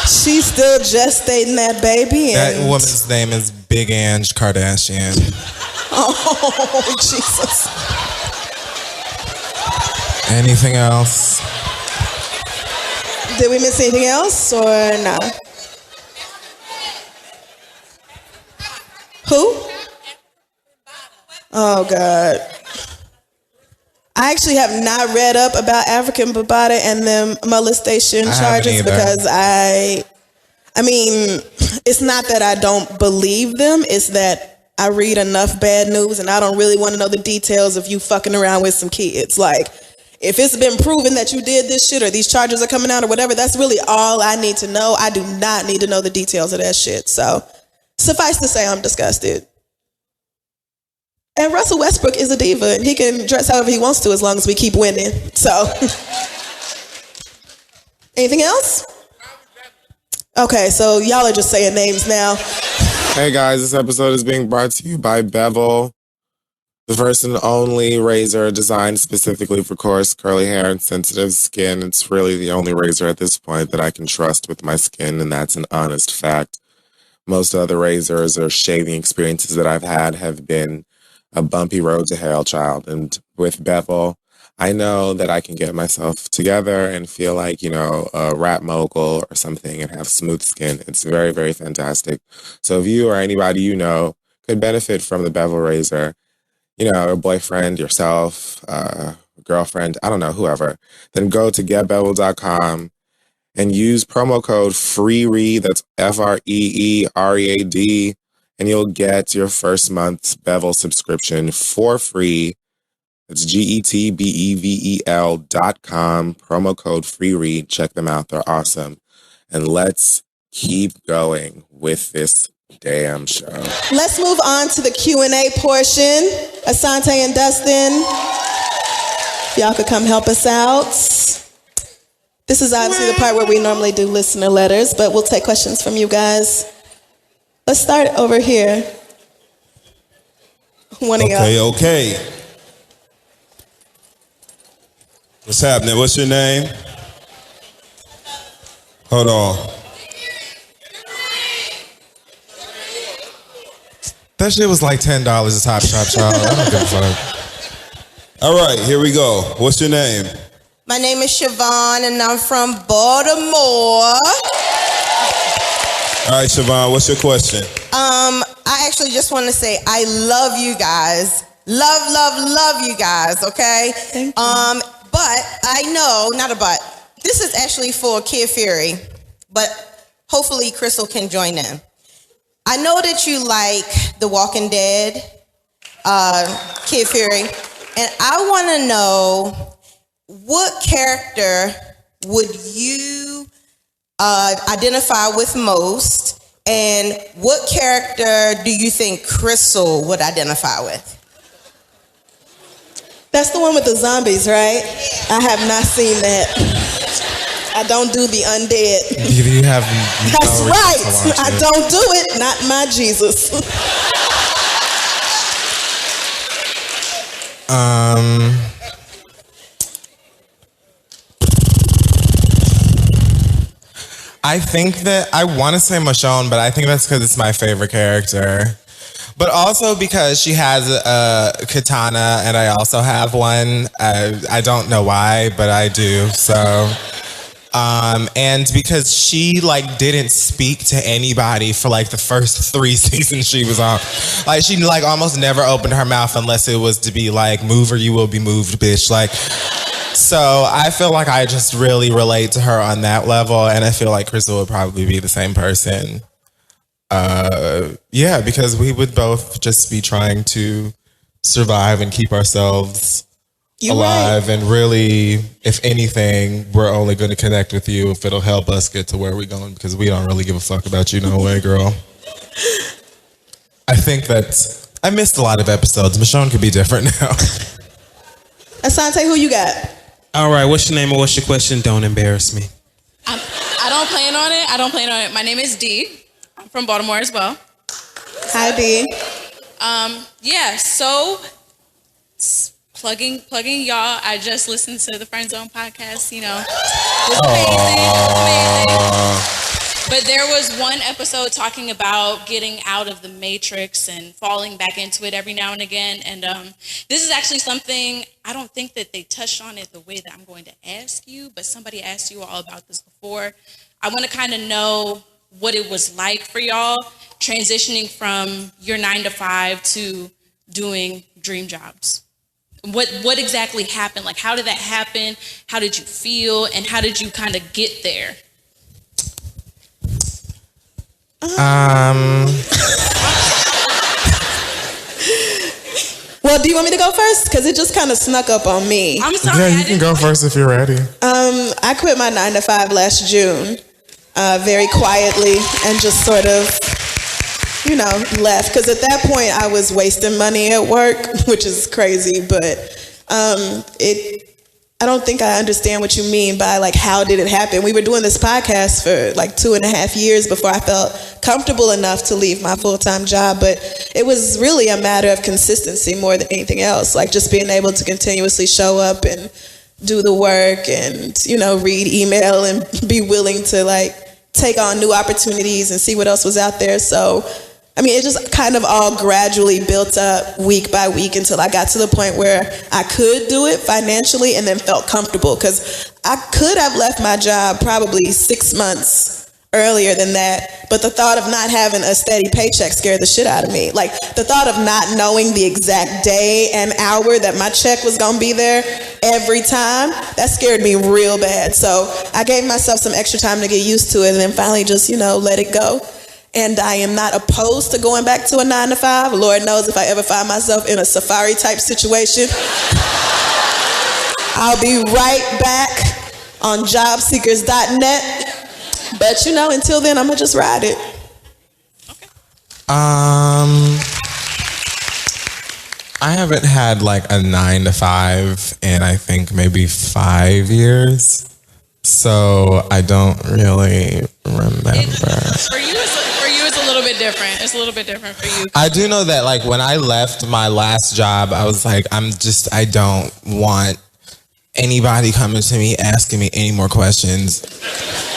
She's still gestating that baby. That woman's name is Big Ange Kardashian. Oh, Jesus. Anything else? Did we miss anything else or no? Who? Oh, God. I actually have not read up about African Bambaataa and them molestation charges because I mean, it's not that I don't believe them. It's that I read enough bad news and I don't really want to know the details of you fucking around with some kids. Like, if it's been proven that you did this shit or these charges are coming out or whatever, that's really all I need to know. I do not need to know the details of that shit. So, suffice to say, I'm disgusted. And Russell Westbrook is a diva, and he can dress however he wants to as long as we keep winning. So, anything else? Okay, so y'all are just saying names now. Hey guys, this episode is being brought to you by Bevel, the first and only razor designed specifically for coarse, curly hair and sensitive skin. It's really the only razor at this point that I can trust with my skin, and that's an honest fact. Most other razors or shaving experiences that I've had have been a bumpy road to hell, child. And with Bevel, I know that I can get myself together and feel like, you know, a rap mogul or something and have smooth skin. It's very, very fantastic. So if you or anybody you know could benefit from the Bevel razor, you know, a boyfriend, yourself, girlfriend, I don't know, whoever, then go to getbevel.com and use promo code FREEREAD, that's FREEREAD, and you'll get your first month's Bevel subscription for free. It's GETBEVEL.com, promo code FREEREAD. Check them out. They're awesome. And let's keep going with this damn show. Let's move on to the Q&A portion. Asante and Dustin, if y'all could come help us out. This is obviously the part where we normally do listener letters, but we'll take questions from you guys. Let's start over here. One of y'all. Okay. What's happening? What's your name? Hold on. That shit was like $10 a Top Shop, child. I don't give a fuck. All right, here we go. What's your name? My name is Siobhan, and I'm from Baltimore. All right, Siobhan, what's your question? I actually just want to say I love you guys. Love you guys, okay? Thank you. But I know, not a but, this is actually for Kid Fury, but hopefully Crystal can join in. I know that you like The Walking Dead, Kid Fury, and I want to know what character would you identify with most, and what character do you think Crystal would identify with? That's the one with the zombies, right? I have not seen that. I don't do the undead. You have That's right. I don't do it. Not my Jesus. I think that I want to say Michonne, but I think that's because it's my favorite character. But also because she has a katana and I also have one. I don't know why, but I do. So And because she like didn't speak to anybody for like the first 3 seasons she was on. Like she like almost never opened her mouth unless it was to be like, move or you will be moved, bitch. Like, so I feel like I just really relate to her on that level, and I feel like Crystal would probably be the same person. Yeah, because we would both just be trying to survive and keep ourselves alive, and really, if anything, we're only going to connect with you if it'll help us get to where we're going, because we don't really give a fuck about you no way, girl. I think that I missed a lot of episodes. Michonne could be different now. Asante, who you got? All right, what's your name and what's your question? Don't embarrass me. I don't plan on it. I don't plan on it. My name is Dee. I'm from Baltimore as well. Hi, Dee. Yeah, so plugging y'all. I just listened to the Friend Zone podcast, you know. It was amazing. But there was one episode talking about getting out of the matrix and falling back into it every now and again. And this is actually something, I don't think that they touched on it the way that I'm going to ask you, but somebody asked you all about this before. I want to kind of know what it was like for y'all transitioning from your 9-to-5 to doing dream jobs. What exactly happened? Like, how did that happen? How did you feel? And how did you kind of get there? Well, do you want me to go first? Because it just kind of snuck up on me. I'm sorry. Yeah, you can go first if you're ready. I quit my 9-to-5 last June, very quietly, and just sort of, you know, left. Because at that point, I was wasting money at work, which is crazy. But I don't think I understand what you mean by like, how did it happen? We were doing this podcast for like 2.5 years before I felt comfortable enough to leave my full-time job. But it was really a matter of consistency more than anything else. Like just being able to continuously show up and do the work and, you know, read email and be willing to like take on new opportunities and see what else was out there. So, I mean, it just kind of all gradually built up week by week until I got to the point where I could do it financially and then felt comfortable, because I could have left my job probably 6 months earlier than that, but the thought of not having a steady paycheck scared the shit out of me. Like the thought of not knowing the exact day and hour that my check was gonna be there every time, that scared me real bad. So I gave myself some extra time to get used to it and then finally just, you know, let it go. And I am not opposed to going back to a 9-to-5. Lord knows if I ever find myself in a safari type situation, I'll be right back on jobseekers.net. But you know, until then, I'm gonna just ride it. Okay. I haven't had like a 9-to-5 in I think maybe 5 years. So I don't really remember. For you, it's a little bit different. It's a little bit different for you. I do know that like when I left my last job, I was like, I don't want anybody coming to me asking me any more questions.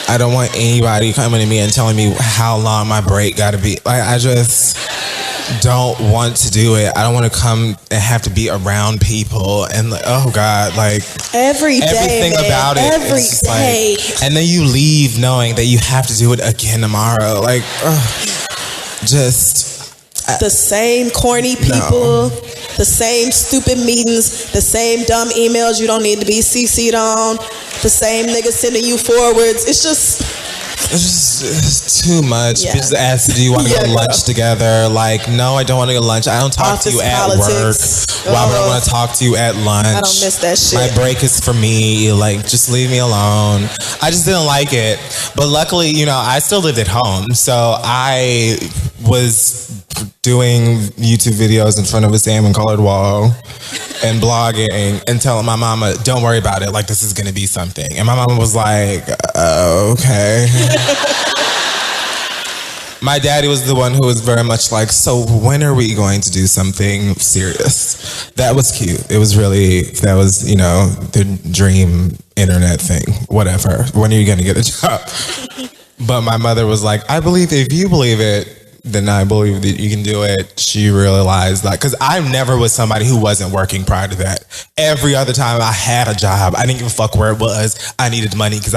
I don't want anybody coming to me and telling me how long my break gotta be. Like I just don't want to do it. I don't want to come and have to be around people and like, oh God, like every day, everything man. about it. Every day. Like, and then you leave knowing that you have to do it again tomorrow. Like, the same corny people, the same stupid meetings, the same dumb emails you don't need to be CC'd on, the same niggas sending you forwards. It's too much. Yeah. Just ask, do you want to go to lunch together? Like, no, I don't want to go to lunch. I don't talk to you at politics. work. Why would I want to talk to you at lunch? I don't miss that shit. My break is for me. Like, just leave me alone. I just didn't like it. But luckily, you know, I still lived at home. So I was doing YouTube videos in front of a salmon colored wall and blogging and telling my mama, don't worry about it. Like, this is going to be something. And my mama was like, okay. My daddy was the one who was very much like, so when are we going to do something serious? That was cute. It was really, that was, you know, the dream internet thing, whatever. When are you going to get a job? But my mother was like, I believe if you believe it, then I believe that you can do it. She realized that, because I never was somebody who wasn't working prior to that. Every other time I had a job, I didn't give a fuck where it was. I needed money because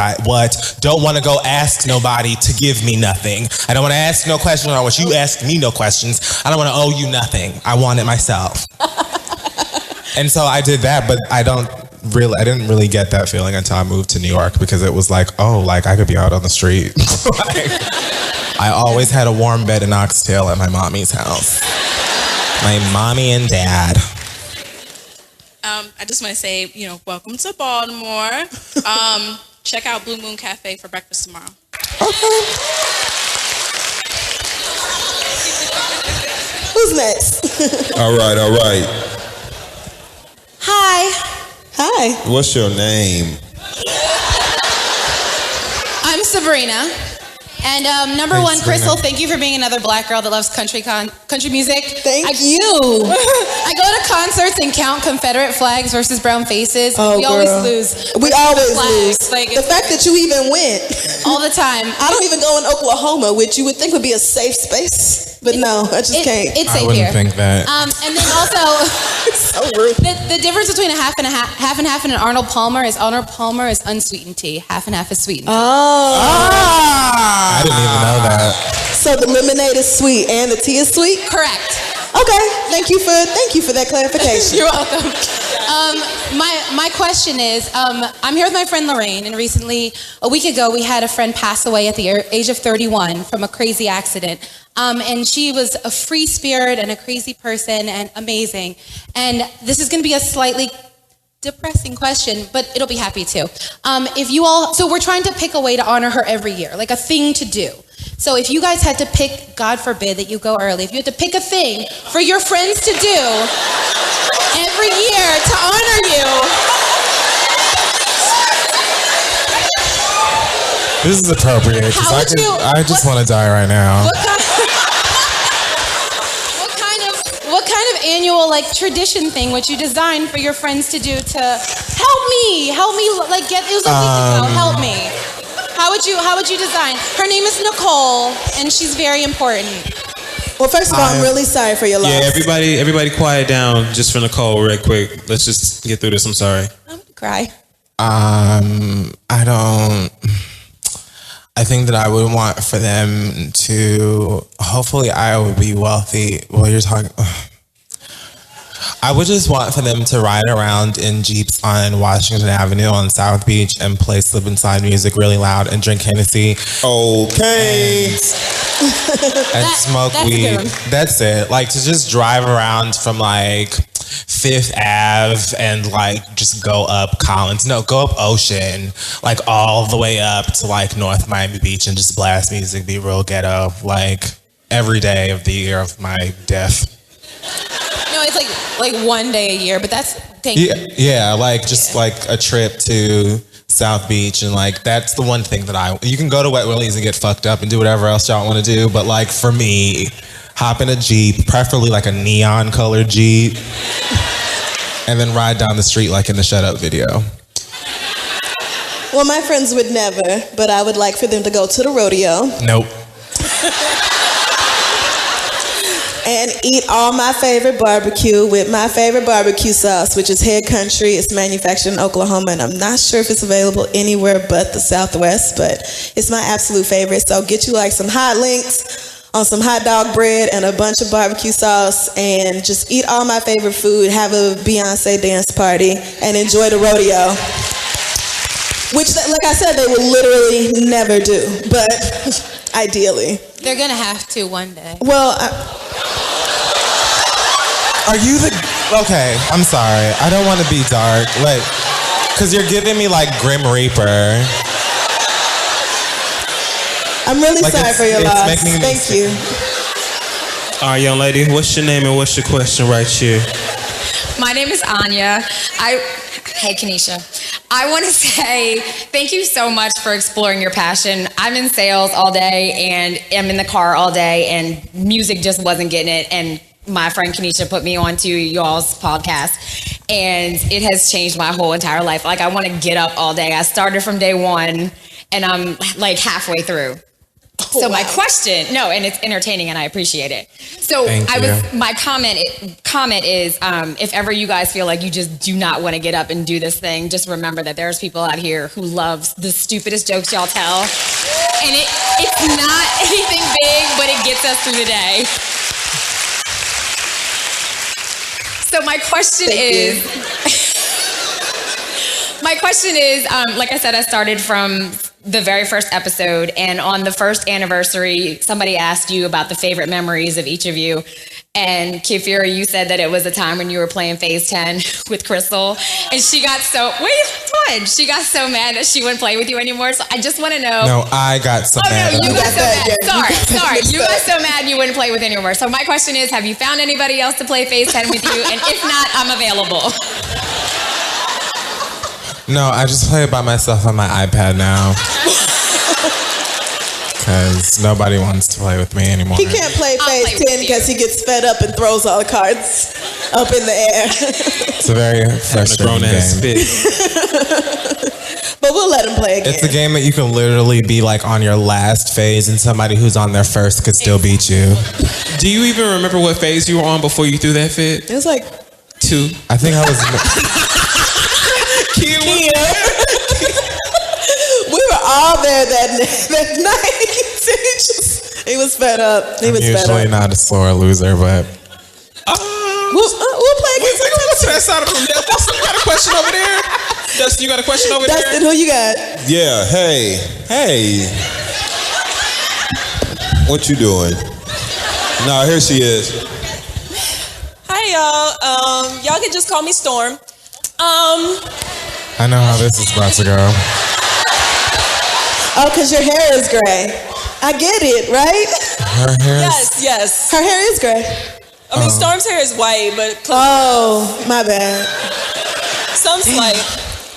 don't want to go ask nobody to give me nothing. I don't want to ask no questions. I don't want you asking me no questions. I don't want to owe you nothing. I want it myself. And so I did that, but I didn't really get that feeling until I moved to New York, because it was like, oh, like I could be out on the street. I always had a warm bed in Oxtail at my mommy's house. My mommy and dad. I just want to say, welcome to Baltimore. Check out Blue Moon Cafe for breakfast tomorrow. Okay. Who's next? All right. Hi. What's your name? I'm Sabrina. And number one, Crystal, thank you for being another black girl that loves country music. Thank you. I go to concerts and count Confederate flags versus brown faces. Oh, we always lose. We always lose. Like, the fact that you even went. All the time. I don't even go in Oklahoma, which you would think would be a safe space. But no, I just can't. It's safe I wouldn't here. think that. And then also, so rude. The difference between a half and an Arnold Palmer is unsweetened tea. Half and half is sweetened tea. I didn't even know that. So the lemonade is sweet and the tea is sweet? Correct. Okay. Thank you for that clarification. You're welcome. My question is, I'm here with my friend Lorraine, and recently, a week ago, we had a friend pass away at the age of 31 from a crazy accident. And she was a free spirit and a crazy person and amazing. And this is going to be a slightly depressing question, but it'll be happy too. So we're trying to pick a way to honor her every year, like a thing to do. So if you guys had to pick, God forbid that you go early, if you had to pick a thing for your friends to do every year to honor you. This is appropriate, because I just want to die right now. What kind of annual tradition thing would you design for your friends to do to help me it was a week ago, help me. How would you design? Her name is Nicole, and she's very important. Well, first of all, I'm really sorry for your loss. Yeah, everybody quiet down just for Nicole real quick. Let's just get through this. I'm sorry. I'm gonna cry. I think that I would want for them to, hopefully I would be wealthy. Well, you're talking, I would just want for them to ride around in Jeeps on Washington Avenue on South Beach and play Slip and Slide music really loud and drink Hennessy. Okay. And smoke weed. That's it. To just drive around from Fifth Ave and just go up Collins. No, go up Ocean, all the way up to North Miami Beach and just blast music, be real ghetto, every day of the year of my death. No, it's like 1 day a year, but that's thank you. Yeah, a trip to South Beach, and that's the one thing that you can go to Wet Willie's and get fucked up and do whatever else y'all want to do, but for me, hop in a Jeep, preferably a neon colored Jeep, and then ride down the street in the Shut Up video. Well, my friends would never, but I would like for them to go to the rodeo. Nope. And eat all my favorite barbecue with my favorite barbecue sauce, which is Head Country. It's manufactured in Oklahoma, and I'm not sure if it's available anywhere but the Southwest, but it's my absolute favorite. So get you some hot links on some hot dog bread and a bunch of barbecue sauce, and just eat all my favorite food, have a Beyonce dance party, and enjoy the rodeo. Which, like I said, they would literally never do, but ideally. They're gonna have to one day. Well, are you okay, I'm sorry. I don't want to be dark. Because you're giving me Grim Reaper. I'm really sorry for your loss. Thank you. All right, young lady, what's your name and what's your question right here? My name is Anya. Hey, Kenesha. I want to say thank you so much for exploring your passion. I'm in sales all day and I'm in the car all day, and music just wasn't getting it. And my friend Kenesha put me onto y'all's podcast, and it has changed my whole entire life. I want to get up all day. I started from day one, and I'm halfway through. So my question, no, and it's entertaining and I appreciate it. So my comment is, if ever you guys feel like you just do not want to get up and do this thing, just remember that there's people out here who loves the stupidest jokes y'all tell. And it's not anything big, but it gets us through the day. So my question is, like I said, I started from the very first episode, and on the first anniversary, somebody asked you about the favorite memories of each of you. And Kifira, you said that it was a time when you were playing Phase 10 with Crystal, and she got so mad that she wouldn't play with you anymore. So I just want to know. No, I got so mad. No, you got so mad. Sorry. You got so mad you wouldn't play with anymore. So my question is, have you found anybody else to play Phase 10 with you? And if not, I'm available. No, I just play it by myself on my iPad now. Because nobody wants to play with me anymore. He can't play Phase 10 because he gets fed up and throws all the cards up in the air. It's a very frustrating game. But we'll let him play again. It's a game that you can literally be like on your last phase and somebody who's on their first could still beat you. Do you even remember what phase you were on before you threw that fit? It was like 2. I think I was... Kia. We were all there that night. He was fed up. He was fed up. Usually not a sore loser, but... We'll play against Wait, go to that side of the room. Dustin, you got a question over there? Dustin, you got a question over there? Dustin, who you got? Yeah, hey. What you doing? No, here she is. Hi, y'all. Y'all can just call me Storm. I know how this is about to go. Oh, because your hair is gray. I get it, right? Her hair Yes. Her hair is gray. I mean, Storm's hair is white, but... Oh, my bad. Some slight.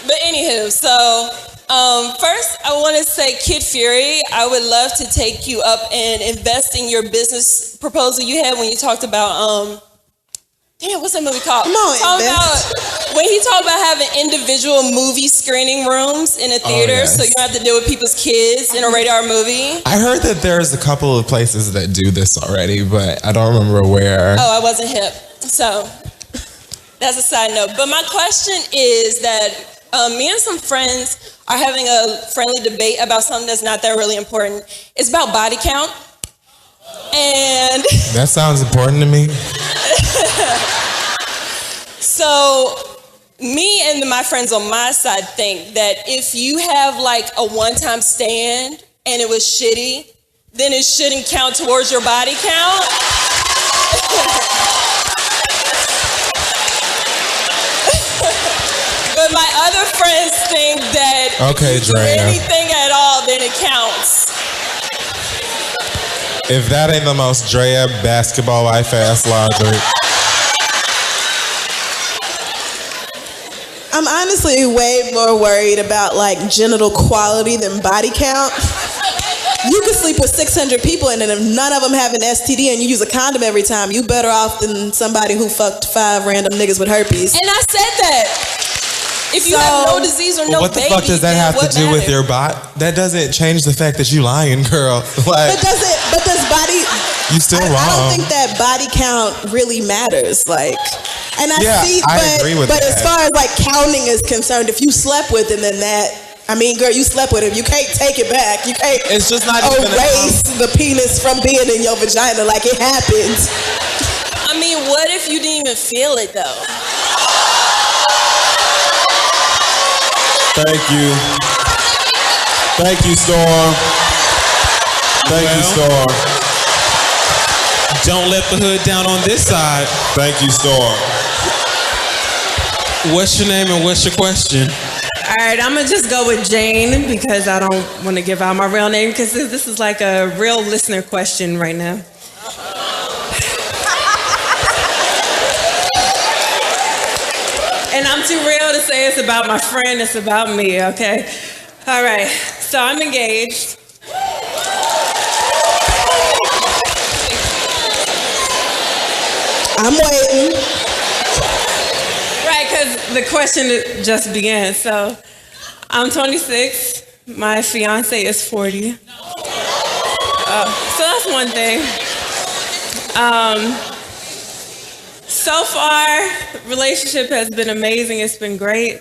But anywho, so... first, I want to say, Kid Fury, I would love to take you up and invest in your business proposal you had when you talked about... Damn, what's that movie called? When he talked about having individual movie screening rooms in a theater, so you don't have to deal with people's kids in a rated R movie. I heard that there's a couple of places that do this already, but I don't remember where. Oh, I wasn't hip. So that's a side note. But my question is that me and some friends are having a friendly debate about something that's not that really important. It's about body count. And that sounds important to me. So me and my friends on my side think that if you have like a one-time stand and it was shitty, then it shouldn't count towards your body count. But my other friends think that if you do anything at all, then it counts. If that ain't the most Drea basketball life ass logic. I'm honestly way more worried about like genital quality than body count. You could sleep with 600 people and then if none of them have an STD and you use a condom every time, you better off than somebody who fucked 5 random niggas with herpes. And I said that. If you have no disease or no what the baby, fuck does that have to do with your body? That doesn't change the fact that you lying, girl. Like, but does body? You still wrong. I don't think that body count really matters. Like, and I agree with but that. as far as like counting is concerned, if you slept with him, then that. I mean, girl, you slept with him. You can't take it back. You can't. It's just not even erase the penis from being in your vagina. Like it happens. I mean, what if you didn't even feel it though? Thank you. Thank you, Storm. Thank you, Storm. Don't let the hood down on this side. Thank you, Storm. What's your name and what's your question? All right, I'm going to just go with Jane because I don't want to give out my real name because this is like a real listener question right now. And I'm too real to say it's about my friend, it's about me, okay? All right, so I'm engaged. I'm waiting. Right, because the question just began. So I'm 26, my fiance is 40. So that's one thing. So far, relationship has been amazing. It's been great.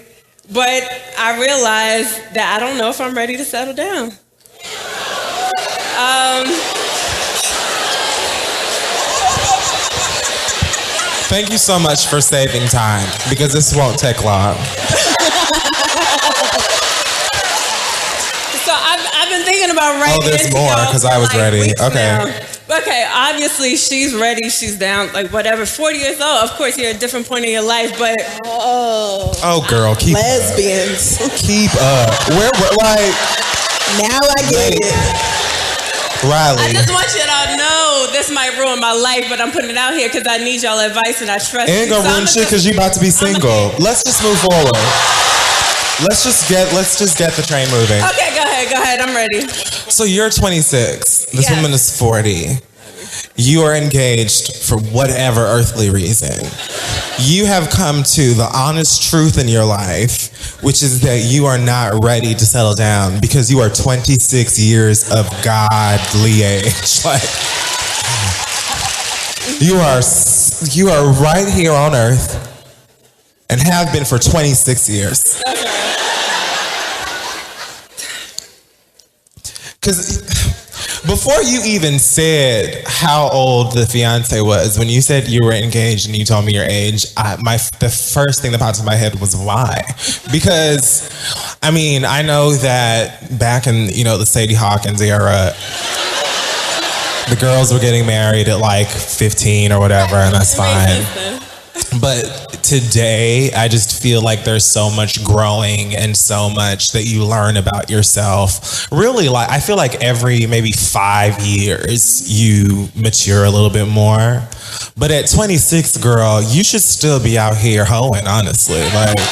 But I realized that I don't know if I'm ready to settle down. Thank you so much for saving time, because this won't take long. So I've been thinking about writing. Oh, there's more, because I was ready. Okay. Now. Okay, obviously she's ready, she's down, like whatever. 40 years old, of course you're at a different point in your life, but Oh, girl, keep Lesbians. up. Keep up. Where, like, Now I get it. Riley. I just want you to know this might ruin my life, but I'm putting it out here because I need y'all advice and I trust It ain't you. gonna ruin shit because you about to be single. Let's just move forward. Let's just get the train moving. Okay, go ahead, I'm ready. So you're 26. This Yes. woman is 40. You are engaged for whatever earthly reason. You have come to the honest truth in your life, which is that you are not ready to settle down because you are 26 years of godly age. Like, you are right here on earth and have been for 26 years. Because before you even said how old the fiance was, when you said you were engaged and you told me your age, the first thing that popped in my head was why? Because, I mean, I know that back in, the Sadie Hawkins era, the girls were getting married at like 15 or whatever, and that's fine. But today, I just feel like there's so much growing and so much that you learn about yourself. Really, like, I feel like every maybe 5 years, you mature a little bit more. But at 26, girl, you should still be out here hoeing, honestly. Like, Can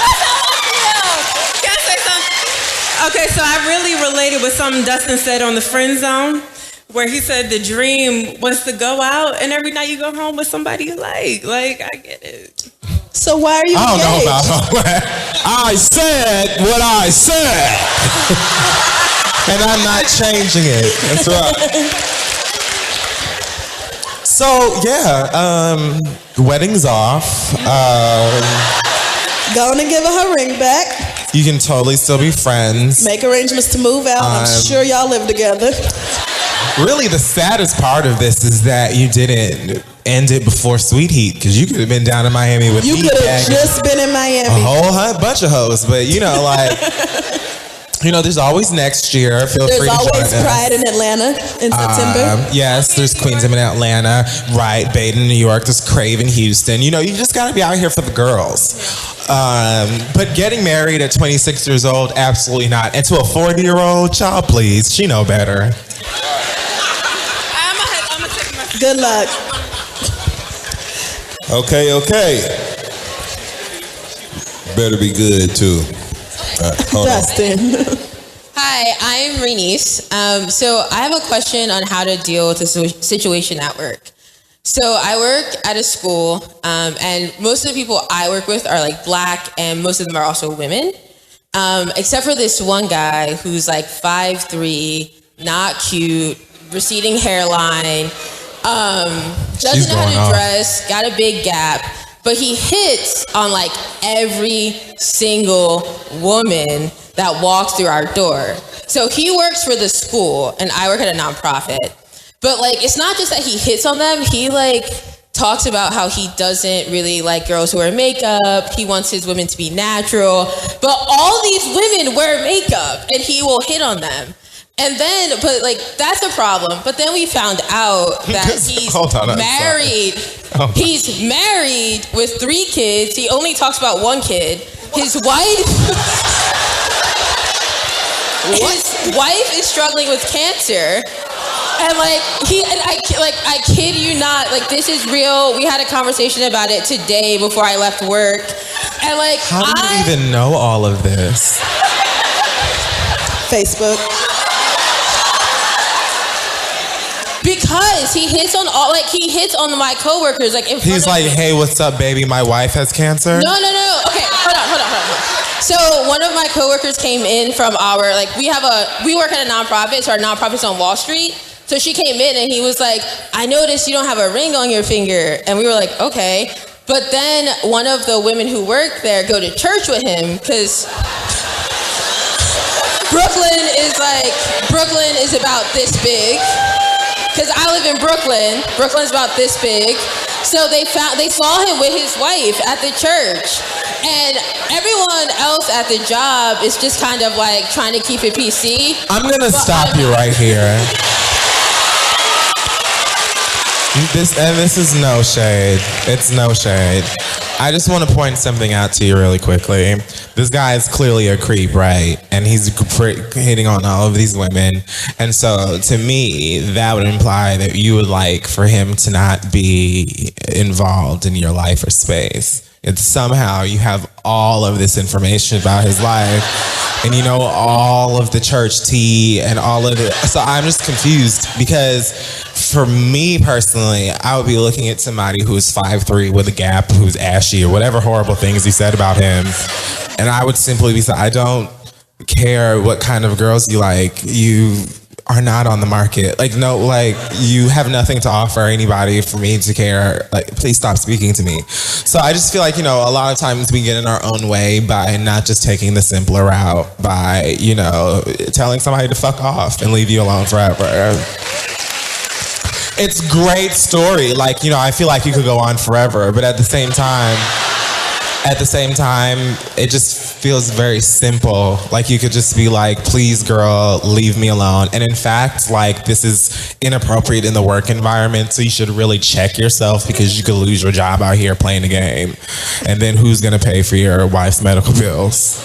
I say something? Okay, so I really related with something Dustin said on the Friend Zone, where he said the dream was to go out and every night you go home with somebody you like. Like, I get it. So why are you I don't know engaged? about all that. I said what I said. And I'm not changing it. That's right. So, yeah, wedding's off. Go on and give her her ring back. You can totally still be friends. Make arrangements to move out. I'm sure y'all live together. Really, the saddest part of this is that you didn't end it before Sweet Heat, because you could have been down in Miami with You Heat could have bagging just been in Miami. a whole bunch of hoes. But, there's always next year. Feel There's free to join always us. Pride in Atlanta in September. Yes, there's Queens in Atlanta, right? Baden, New York. There's Crave in Houston. You just got to be out here for the girls. But getting married at 26 years old, absolutely not. And to a 40-year-old, child, please, she know better. Good luck. Okay. Better be good too. Hold on. Dustin. Hi, I'm Renice. So I have a question on how to deal with a situation at work. So I work at a school, and most of the people I work with are like Black, and most of them are also women. Except for this one guy who's like 5'3", not cute, receding hairline, doesn't know how to dress, got a big gap, but he hits on like every single woman that walks through our door. So he works for the school and I work at a nonprofit. But like, it's not just that he hits on them, he like talks about how he doesn't really like girls who wear makeup. He wants his women to be natural, but all these women wear makeup and he will hit on them. And then, but like, that's a problem. But then we found out that he's married. He's married with 3 kids. He only talks about 1 kid. His wife is struggling with cancer. And like, I kid you not, like, this is real. We had a conversation about it today before I left work. And like, how do you even know all of this? Facebook. Because he hits on my coworkers, like in front He's of like, me. hey, what's up, baby? My wife has cancer. No. Okay, hold on. So one of my coworkers came in from we work at a nonprofit, so our nonprofit's on Wall Street. So she came in and he was like, I noticed you don't have a ring on your finger. And we were like, okay. But then one of the women who work there go to church with him because Brooklyn is about this big. Because I live in Brooklyn. Brooklyn's about this big. So they saw him with his wife at the church. And everyone else at the job is just kind of like trying to keep it PC. I'm going to stop you right here. This is no shade. It's no shade. I just want to point something out to you really quickly. This guy is clearly a creep, right? And he's hitting on all of these women. And so to me, that would imply that you would like for him to not be involved in your life or space. It's somehow you have all of this information about his life and you know all of the church tea and all of it. So I'm just confused because for me personally, I would be looking at somebody who's 5'3" with a gap, who's ashy or whatever horrible things you said about him. And I would simply be saying, I don't care what kind of girls you like. You are not on the market. Like, no, like you have nothing to offer anybody for me to care. Like, please stop speaking to me. So I just feel like, you know, a lot of times we get in our own way by not just taking the simpler route by, you know, telling somebody to fuck off and leave you alone forever. It's a great story. Like, you know, I feel like you could go on forever, but at the same time, it just feels very simple. Like you could just be like, please girl, leave me alone. And in fact, like this is inappropriate in the work environment. So you should really check yourself because you could lose your job out here playing the game. And then who's gonna pay for your wife's medical bills?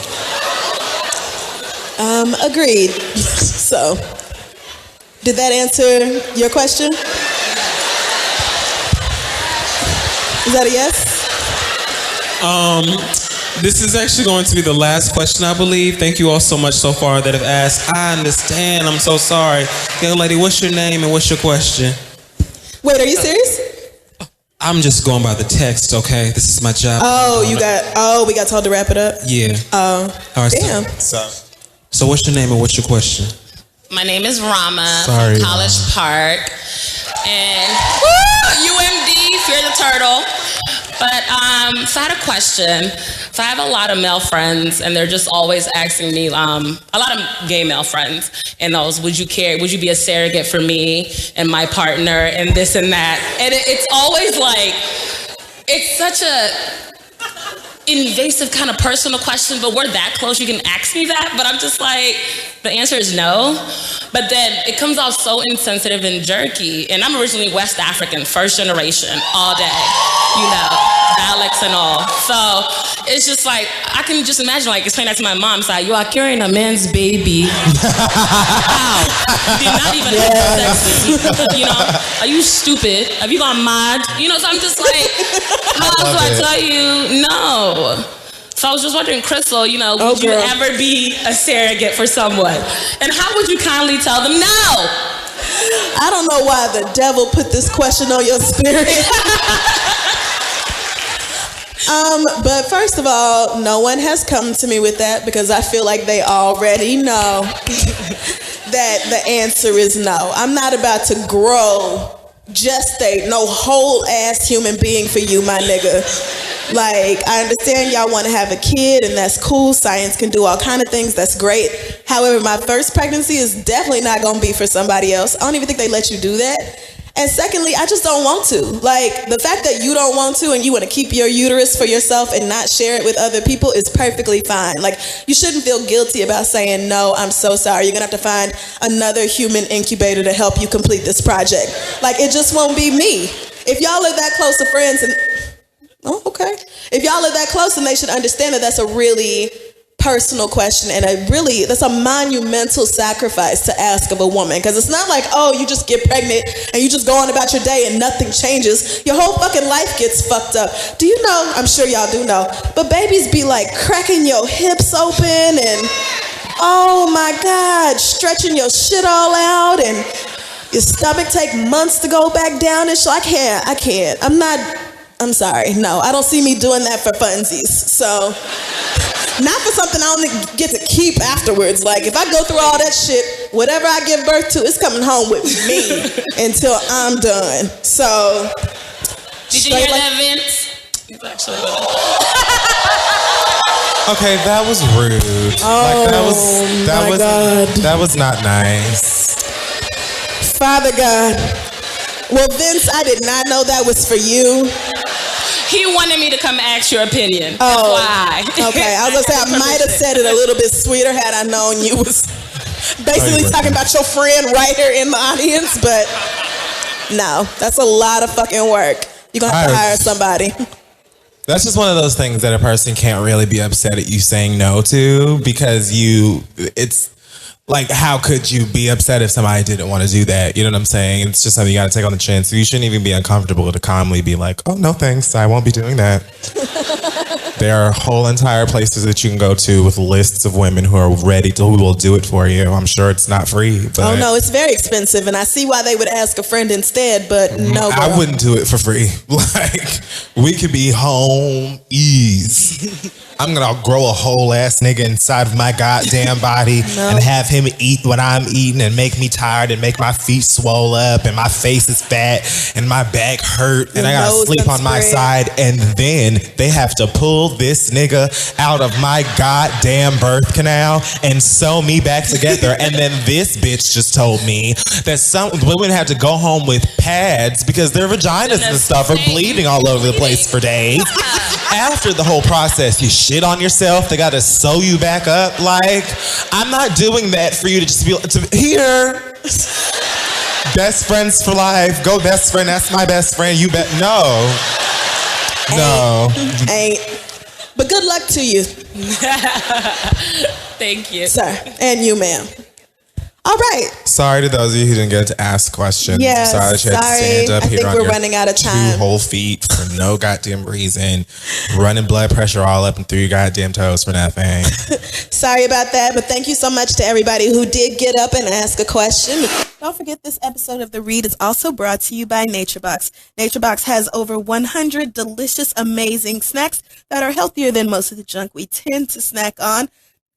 Agreed. So, did that answer your question? Is that a yes? This is actually going to be the last question, I believe. Thank you all so much so far that have asked. I understand. I'm so sorry. Young lady, what's your name and what's your question? Wait, are you serious? I'm just going by the text, okay? This is my job. We got told to wrap it up? Yeah. Oh, damn. So what's your name and what's your question? My name is Rama Sorry, from College Park. And UMD, Fear the Turtle. But so I had a question. So I have a lot of male friends, and they're just always asking me, a lot of gay male friends, and those, would you be a surrogate for me and my partner and this and that? And it's always like, it's such a invasive kind of personal question, but we're that close, you can ask me that, but I'm just like, the answer is no. But then it comes off so insensitive and jerky, and I'm originally West African, first generation, all day, you know, dialects and all. So it's just like, I can just imagine, like, explain that to my mom, it's like, you are carrying a man's baby. How? You're not even sexy, you know? Are you stupid? Have you gone mad? You know, so I'm just like, how else do I tell you no? So I was just wondering, Crystal, you know, would you ever be a surrogate for someone? And how would you kindly tell them no? I don't know why the devil put this question on your spirit. But first of all, no one has come to me with that because I feel like they already know that the answer is no. I'm not about to grow, gestate no whole ass human being for you, my nigga. Like, I understand y'all want to have a kid, and that's cool. Science can do all kind of things. That's great. However, my first pregnancy is definitely not going to be for somebody else. I don't even think they let you do that. And secondly, I just don't want to. Like, the fact that you don't want to and you want to keep your uterus for yourself and not share it with other people is perfectly fine. Like, you shouldn't feel guilty about saying, no, I'm so sorry. You're going to have to find another human incubator to help you complete this project. Like, it just won't be me. If y'all are that close to friends and... Oh, okay. If y'all are that close, then they should understand that that's a really personal question and that's a monumental sacrifice to ask of a woman. Because it's not like, oh, you just get pregnant and you just go on about your day and nothing changes. Your whole fucking life gets fucked up. Do you know, I'm sure y'all do know, but babies be like cracking your hips open and, oh my God, stretching your shit all out and your stomach take months to go back down and shit. I can't. I'm sorry. No, I don't see me doing that for funsies. So Not for something I only get to keep afterwards. Like, if I go through all that shit, whatever I give birth to, it's coming home with me until I'm done. So, Did you hear that, Vince? He's actually Okay, that was rude. Oh, that was not nice. Father God. Well, Vince, I did not know that was for you. He wanted me to come ask your opinion. Oh, that's why. Okay, I was gonna say I might have said it a little bit sweeter had I known you was basically talking about your friend right here in the audience, but no, that's a lot of fucking work. You're gonna have to hire somebody. That's just one of those things that a person can't really be upset at you saying no to, because it's like, how could you be upset if somebody didn't want to do that? You know what I'm saying? It's just something you got to take on the chin. So you shouldn't even be uncomfortable to calmly be like, oh, no, thanks. I won't be doing that. There are whole entire places that you can go to with lists of women who will do it for you. I'm sure it's not free. But oh, no, it's very expensive. And I see why they would ask a friend instead, but no. I wouldn't do it for free. Like, we could be home ease. I'm gonna grow a whole ass nigga inside of my goddamn body and have him eat what I'm eating and make me tired and make my feet swole up and my face is fat and my back hurt and I gotta sleep on my side, and then they have to pull this nigga out of my goddamn birth canal and sew me back together. And then this bitch just told me that some women have to go home with pads because their vaginas and stuff are bleeding all over the place for days. After the whole process, you shit on yourself. They got to sew you back up. Like, I'm not doing that for you to just be here. Best friends for life. Go best friend. That's my best friend. You bet. No. Ain't. But good luck to you. Thank you. Sir. And you, ma'am. All right. Sorry to those of you who didn't get to ask questions. Yeah, sorry that you had to stand up I here think on we're your running out of time. 2 whole feet for no goddamn reason, running blood pressure all up and through your goddamn toes for nothing. Sorry about that, but thank you so much to everybody who did get up and ask a question. Don't forget, this episode of The Read is also brought to you by NatureBox. NatureBox has over 100 delicious, amazing snacks that are healthier than most of the junk we tend to snack on.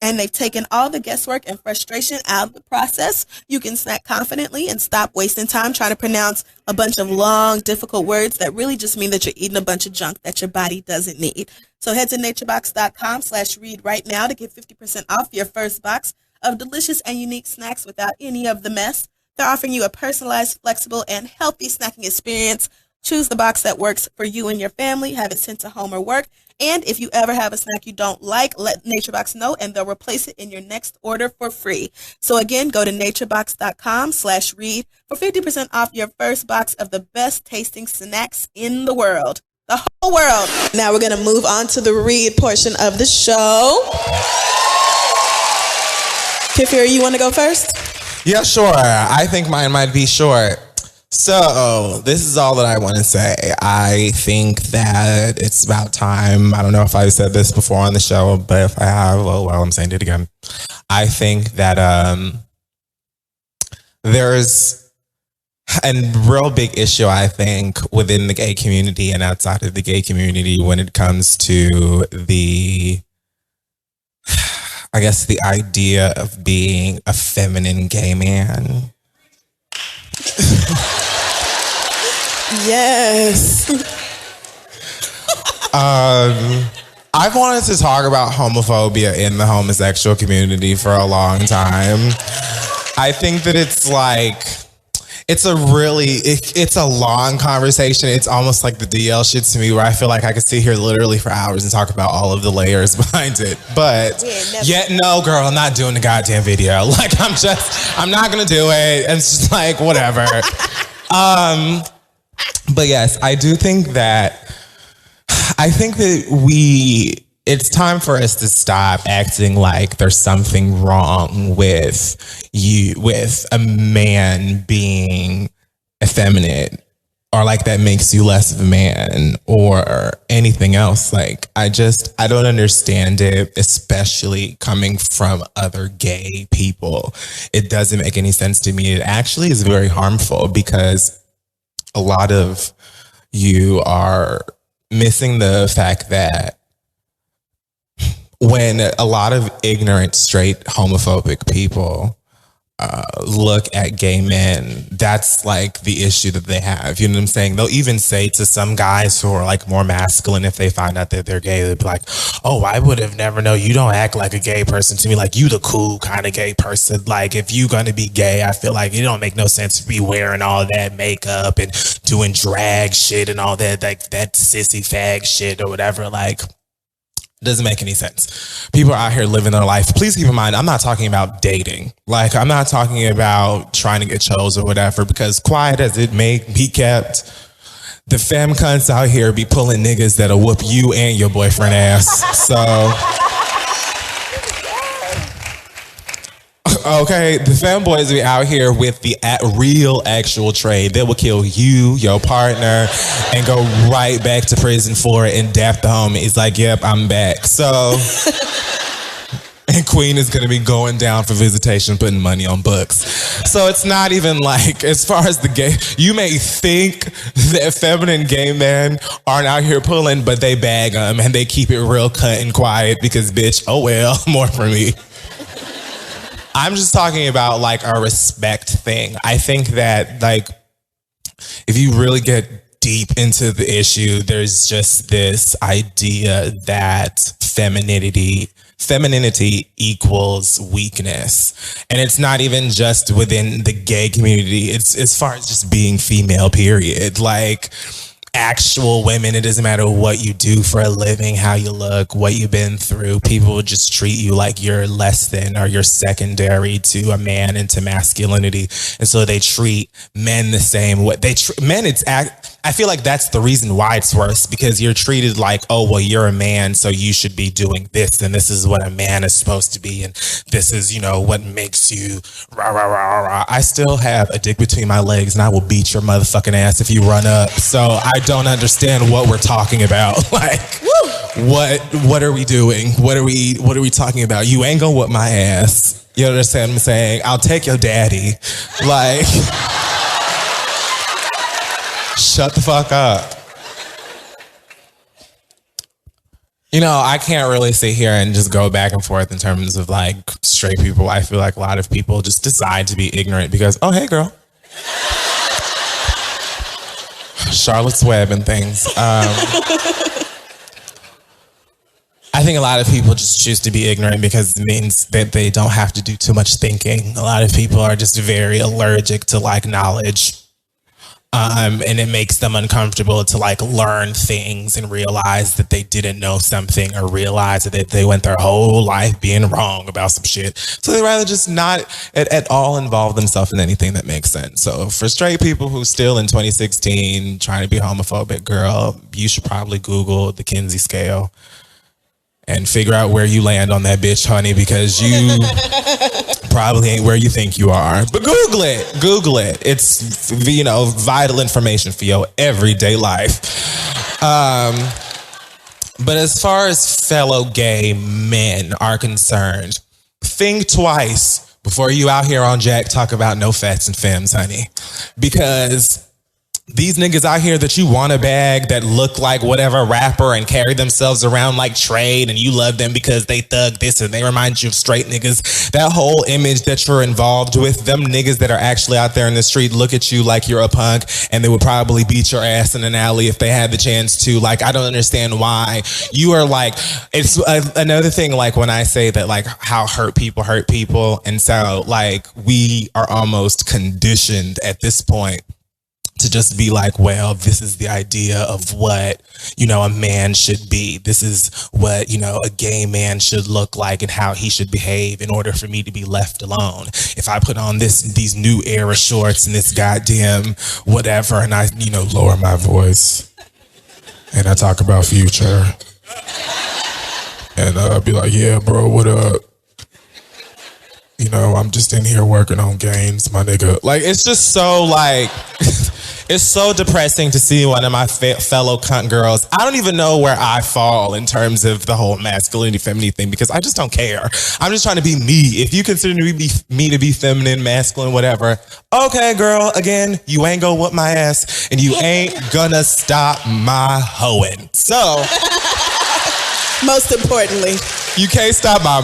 And they've taken all the guesswork and frustration out of the process. You can snack confidently and stop wasting time trying to pronounce a bunch of long, difficult words that really just mean that you're eating a bunch of junk that your body doesn't need. So head to naturebox.com/read right now to get 50% off your first box of delicious and unique snacks without any of the mess. They're offering you a personalized, flexible, and healthy snacking experience. Choose the box that works for you and your family. Have it sent to home or work. And if you ever have a snack you don't like, let NatureBox know and they'll replace it in your next order for free. So again, go to naturebox.com/read for 50% off your first box of the best tasting snacks in the world. The whole world. Now we're going to move on to the read portion of the show. Kifir, you want to go first? Yeah, sure. I think mine might be short. So, this is all that I want to say. I think that it's about time. I don't know if I've said this before on the show, but if I have, oh well, I'm saying it again. I think that there's a real big issue, I think, within the gay community and outside of the gay community when it comes to the idea of being a feminine gay man. Yes. I've wanted to talk about homophobia in the homosexual community for a long time. I think that it's a long conversation. It's almost like the DL shit to me, where I feel like I could sit here literally for hours and talk about all of the layers behind it. But yet, no, girl, I'm not doing the goddamn video. Like, I'm not gonna do it. It's just like, whatever. But yes, I think that it's time for us to stop acting like there's something wrong with a man being effeminate, or like that makes you less of a man or anything else. Like, I don't understand it, especially coming from other gay people. It doesn't make any sense to me. It actually is very harmful, because a lot of you are missing the fact that when a lot of ignorant, straight, homophobic people look at gay men, that's like the issue that they have. You know what I'm saying? They'll even say to some guys who are like more masculine, if they find out that they're gay, they'll be like, oh, I would have never known. You don't act like a gay person to me. Like, you the cool kind of gay person. Like, if you gonna be gay, I feel like it don't make no sense to be wearing all that makeup and doing drag shit and all that, like that sissy fag shit or whatever. Like, doesn't make any sense. People are out here living their life. Please keep in mind, I'm not talking about dating. Like, I'm not talking about trying to get chose or whatever, because quiet as it may be kept, the femme cunts out here be pulling niggas that'll whoop you and your boyfriend ass. So, okay, the femboys be out here with the real actual trade. They will kill you, your partner, and go right back to prison for it. And Dap the homie is like, yep, I'm back. So, and Queen is going to be going down for visitation, putting money on books. So it's not even like, as far as the gay, you may think that feminine gay men aren't out here pulling, but they bag them and they keep it real cut and quiet because, bitch, oh well, more for me. I'm just talking about like a respect thing. I think that like if you really get deep into the issue, there's just this idea that femininity equals weakness. And it's not even just within the gay community. It's as far as just being female, period. Like, actual women, it doesn't matter what you do for a living, how you look, what you've been through, people will just treat you like you're less than or you're secondary to a man and to masculinity. And so they treat men the same way. I feel like that's the reason why it's worse, because you're treated like, oh, well, you're a man, so you should be doing this, and this is what a man is supposed to be, and this is, you know, what makes you rah, rah, rah, rah. I still have a dick between my legs, and I will beat your motherfucking ass if you run up. So I don't understand what we're talking about. Like, what are we doing? What are we talking about? You ain't gonna whip my ass. You understand what I'm saying? I'll take your daddy. Like, shut the fuck up. You know, I can't really sit here and just go back and forth in terms of like straight people. I feel like a lot of people just decide to be ignorant because, oh, hey, girl. Charlotte's Web and things. I think a lot of people just choose to be ignorant because it means that they don't have to do too much thinking. A lot of people are just very allergic to like knowledge. And it makes them uncomfortable to like learn things and realize that they didn't know something, or realize that they went their whole life being wrong about some shit. So they rather just not at all involve themselves in anything that makes sense. So for straight people who still in 2016 trying to be homophobic, girl, you should probably Google the Kinsey scale and figure out where you land on that bitch, honey, because you probably ain't where you think you are. But Google it. It's, you know, vital information for your everyday life. But as far as fellow gay men are concerned, think twice before you out here on Jack talk about no fats and femmes, honey. Because these niggas out here that you want to bag that look like whatever rapper and carry themselves around like Trade, and you love them because they thug this and they remind you of straight niggas, that whole image that you're involved with, them niggas that are actually out there in the street look at you like you're a punk, and they would probably beat your ass in an alley if they had the chance to. Like, I don't understand why you are like, it's another thing, like when I say that like how hurt people, and so like we are almost conditioned at this point to just be like, well, this is the idea of what, you know, a man should be. This is what, you know, a gay man should look like and how he should behave in order for me to be left alone. If I put on these new era shorts and this goddamn whatever, and I, you know, lower my voice and I talk about Future and I'll be like, yeah, bro, what up? You know, I'm just in here working on gains, my nigga. Like, it's just so like, it's so depressing to see one of my fellow cunt girls. I don't even know where I fall in terms of the whole masculinity, femininity thing, because I just don't care. I'm just trying to be me. If you consider me to be feminine, masculine, whatever, okay, girl, again, you ain't gonna whoop my ass and you ain't gonna stop my hoeing. So, most importantly. You can't stop my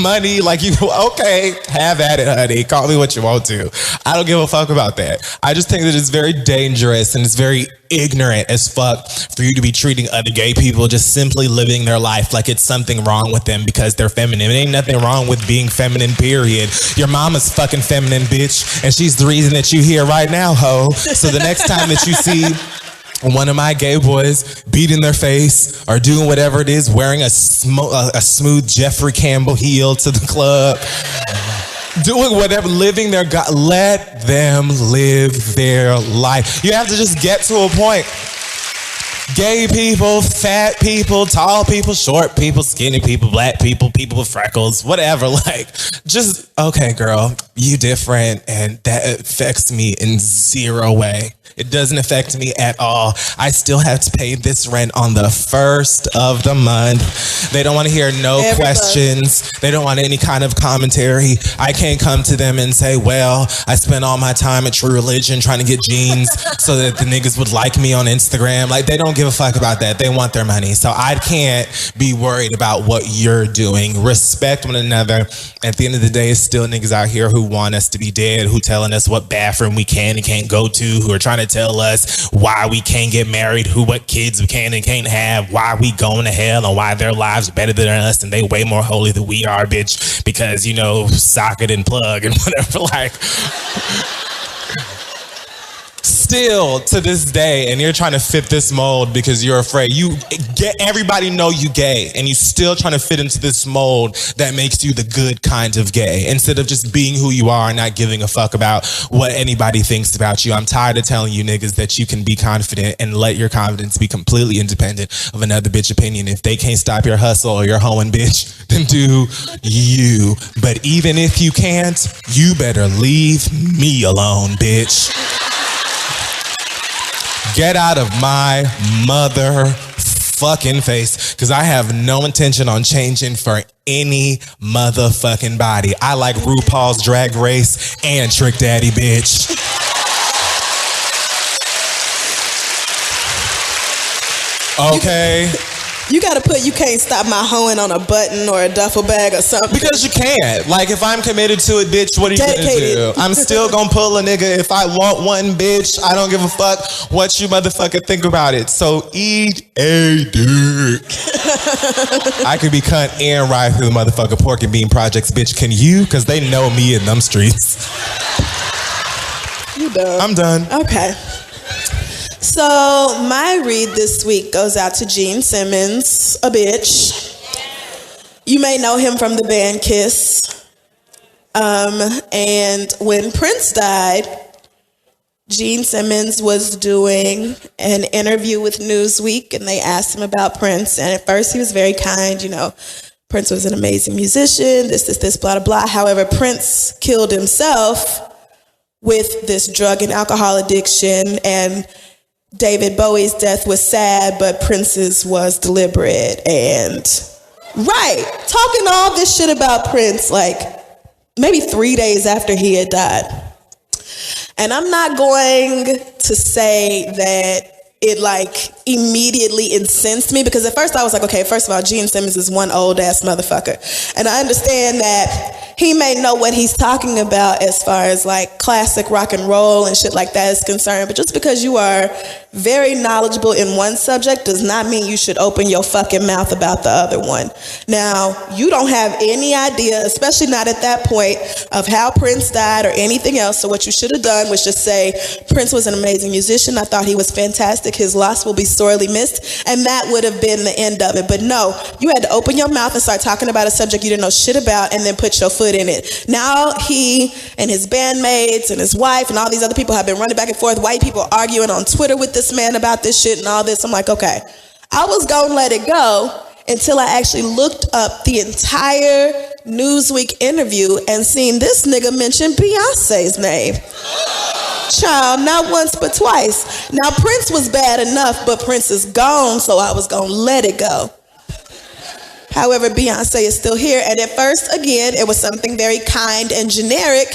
money. Like, you, okay, have at it, honey. Call me what you want to. I don't give a fuck about that. I just think that it's very dangerous and it's very ignorant as fuck for you to be treating other gay people just simply living their life like it's something wrong with them because they're feminine. It ain't nothing wrong with being feminine, period. Your mama's fucking feminine, bitch, and she's the reason that you here right now, ho. So the next time that you see one of my gay boys beating their face or doing whatever it is, wearing a smooth Jeffrey Campbell heel to the club, doing whatever, living their God, let them live their life. You have to just get to a point. Gay people, fat people, tall people, short people, skinny people, black people, people with freckles, whatever. Like, just, okay, girl, you different, and that affects me in zero way. It doesn't affect me at all. I still have to pay this rent on the first of the month. They don't want to hear no questions. They don't want any kind of commentary. I can't come to them and say, well, I spent all my time at True Religion trying to get jeans so that the niggas would like me on Instagram. Like, they don't give a fuck about that. They want their money. So I can't be worried about what you're doing. Respect one another. At the end of the day, it's still niggas out here who want us to be dead, who telling us what bathroom we can and can't go to, who are trying to tell us why we can't get married, what kids we can and can't have, why we going to hell, and why their lives are better than us and they way more holy than we are, bitch, because, you know, socket and plug and whatever. Like, still to this day, and you're trying to fit this mold because you're afraid. You get everybody know you gay, and you still trying to fit into this mold that makes you the good kind of gay instead of just being who you are and not giving a fuck about what anybody thinks about you. I'm tired of telling you niggas that you can be confident and let your confidence be completely independent of another bitch opinion. If they can't stop your hustle or your hoeing, bitch, then do you. But even if you can't, you better leave me alone, bitch. Get out of my motherfucking face, because I have no intention on changing for any motherfucking body. I like RuPaul's Drag Race and Trick Daddy, bitch. Okay. You gotta put "you can't stop my hoeing" on a button or a duffel bag or something. Because you can't. Like, if I'm committed to it, bitch, what are you gonna do? I'm still gonna pull a nigga if I want one, bitch. I don't give a fuck what you motherfucker think about it. So eat a dick. I could be cunt and ride through the motherfucking pork and bean projects, bitch. Can you? Because they know me in them streets. You done? I'm done. Okay. So my read this week goes out to Gene Simmons, a bitch. You may know him from the band Kiss. And when Prince died, Gene Simmons was doing an interview with Newsweek, and they asked him about Prince. And at first he was very kind, you know, Prince was an amazing musician, this, blah, blah, blah. However, Prince killed himself with this drug and alcohol addiction, and David Bowie's death was sad, but Prince's was deliberate. And talking all this shit about Prince like maybe 3 days after he had died. And I'm not going to say that it like immediately incensed me, because at first I was like, okay, first of all, Gene Simmons is one old ass motherfucker. And I understand that he may know what he's talking about as far as like classic rock and roll and shit like that is concerned. But just because you are very knowledgeable in one subject does not mean you should open your fucking mouth about the other one. Now, you don't have any idea, especially not at that point, of how Prince died or anything else. So what you should have done was just say, Prince was an amazing musician. I thought he was fantastic. His loss will be sorely missed. And that would have been the end of it. But no, you had to open your mouth and start talking about a subject you didn't know shit about and then put your foot in it. Now he and his bandmates and his wife and all these other people have been running back and forth. White people arguing on Twitter with this man about this shit and all this. I'm like, okay, I was gonna let it go until I actually looked up the entire Newsweek interview and seen this nigga mention Beyonce's name. Child, not once but twice. Now Prince was bad enough, but Prince is gone, so I was gonna let it go. However, Beyonce is still here, and at first, again, it was something very kind and generic,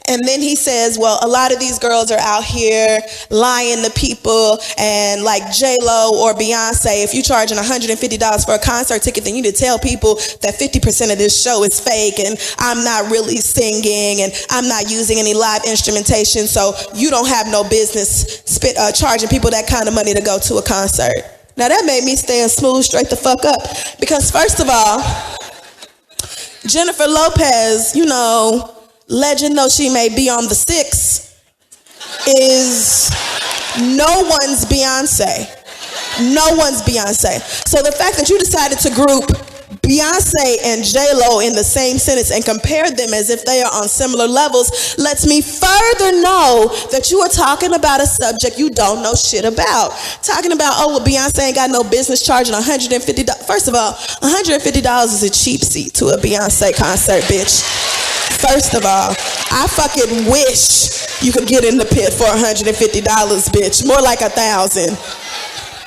And then he says, well, a lot of these girls are out here lying to people, and like J-Lo or Beyonce, if you're charging $150 for a concert ticket, then you need to tell people that 50% of this show is fake, and I'm not really singing, and I'm not using any live instrumentation, so you don't have no business charging people that kind of money to go to a concert. Now that made me stand smooth straight the fuck up, because first of all, Jennifer Lopez, you know, legend though she may be on the six, is no one's Beyonce. No one's Beyonce. So the fact that you decided to group Beyonce and J-Lo in the same sentence and compare them as if they are on similar levels lets me further know that you are talking about a subject you don't know shit about. Talking about, oh, well, Beyonce ain't got no business charging $150. First of all, $150 is a cheap seat to a Beyonce concert, bitch. First of all, I fucking wish you could get in the pit for $150, bitch. More like $1,000.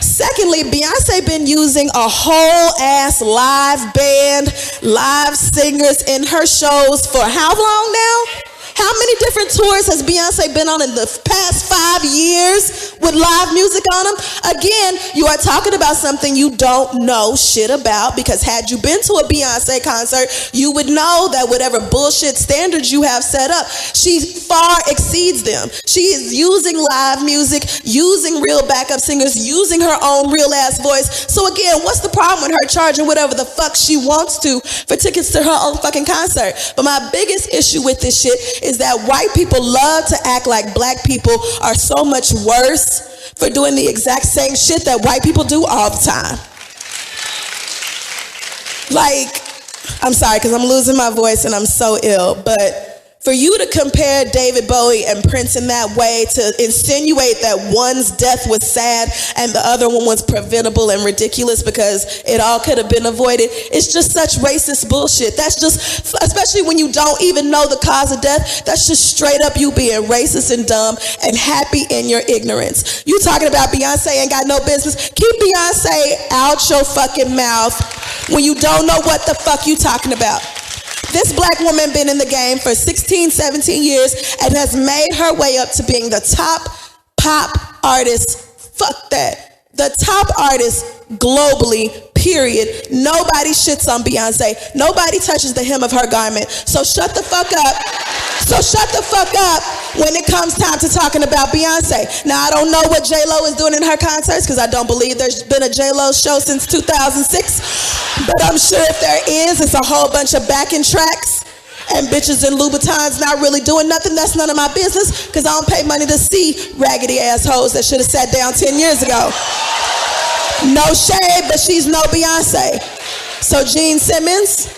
Secondly, Beyonce been using a whole ass live band, live singers in her shows for how long now? How many different tours has Beyonce been on in the past 5 years with live music on them? Again, you are talking about something you don't know shit about, because had you been to a Beyonce concert, you would know that whatever bullshit standards you have set up, she far exceeds them. She is using live music, using real backup singers, using her own real ass voice. So again, what's the problem with her charging whatever the fuck she wants to for tickets to her own fucking concert? But my biggest issue with this shit is that white people love to act like black people are so much worse for doing the exact same shit that white people do all the time. Like, I'm sorry because I'm losing my voice and I'm so ill, but for you to compare David Bowie and Prince in that way, to insinuate that one's death was sad and the other one was preventable and ridiculous because it all could have been avoided, it's just such racist bullshit. That's just, especially when you don't even know the cause of death, that's just straight up you being racist and dumb and happy in your ignorance. You talking about Beyonce ain't got no business? Keep Beyonce out your fucking mouth when you don't know what the fuck you talking about. This black woman been in the game for 16, 17 years and has made her way up to being the top pop artist. Fuck that. The top artist globally, period. Nobody shits on Beyonce. Nobody touches the hem of her garment. So shut the fuck up. So shut the fuck up when it comes time to talking about Beyonce. Now, I don't know what J-Lo is doing in her concerts because I don't believe there's been a J-Lo show since 2006. But I'm sure if there is, it's a whole bunch of backing tracks and bitches in Louboutins not really doing nothing. That's none of my business because I don't pay money to see raggedy assholes that should have sat down 10 years ago. No shade, but she's no Beyonce. So Gene Simmons,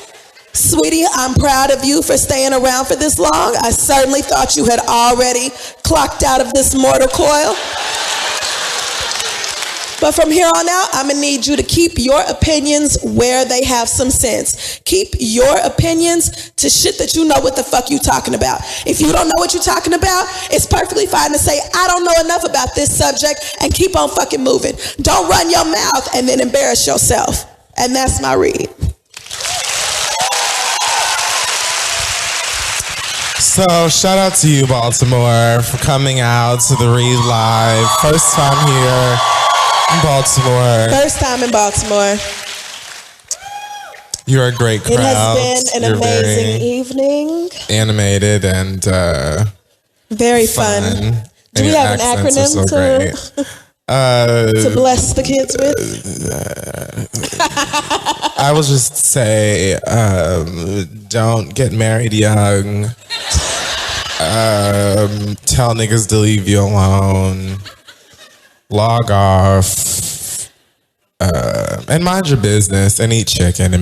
sweetie, I'm proud of you for staying around for this long. I certainly thought you had already clocked out of this mortal coil. But from here on out, I'm gonna need you to keep your opinions where they have some sense. Keep your opinions to shit that you know what the fuck you talking about. If you don't know what you're talking about, it's perfectly fine to say, I don't know enough about this subject, and keep on fucking moving. Don't run your mouth and then embarrass yourself. And that's my read. So shout out to you, Baltimore, for coming out to the Read Live. First time here in Baltimore. First time in Baltimore. You're a great crowd. It has been an amazing evening. Animated and very fun. Do we have an acronym to bless the kids with? I will just say, don't get married young. Tell niggas to leave you alone. Log off. And mind your business and eat chicken.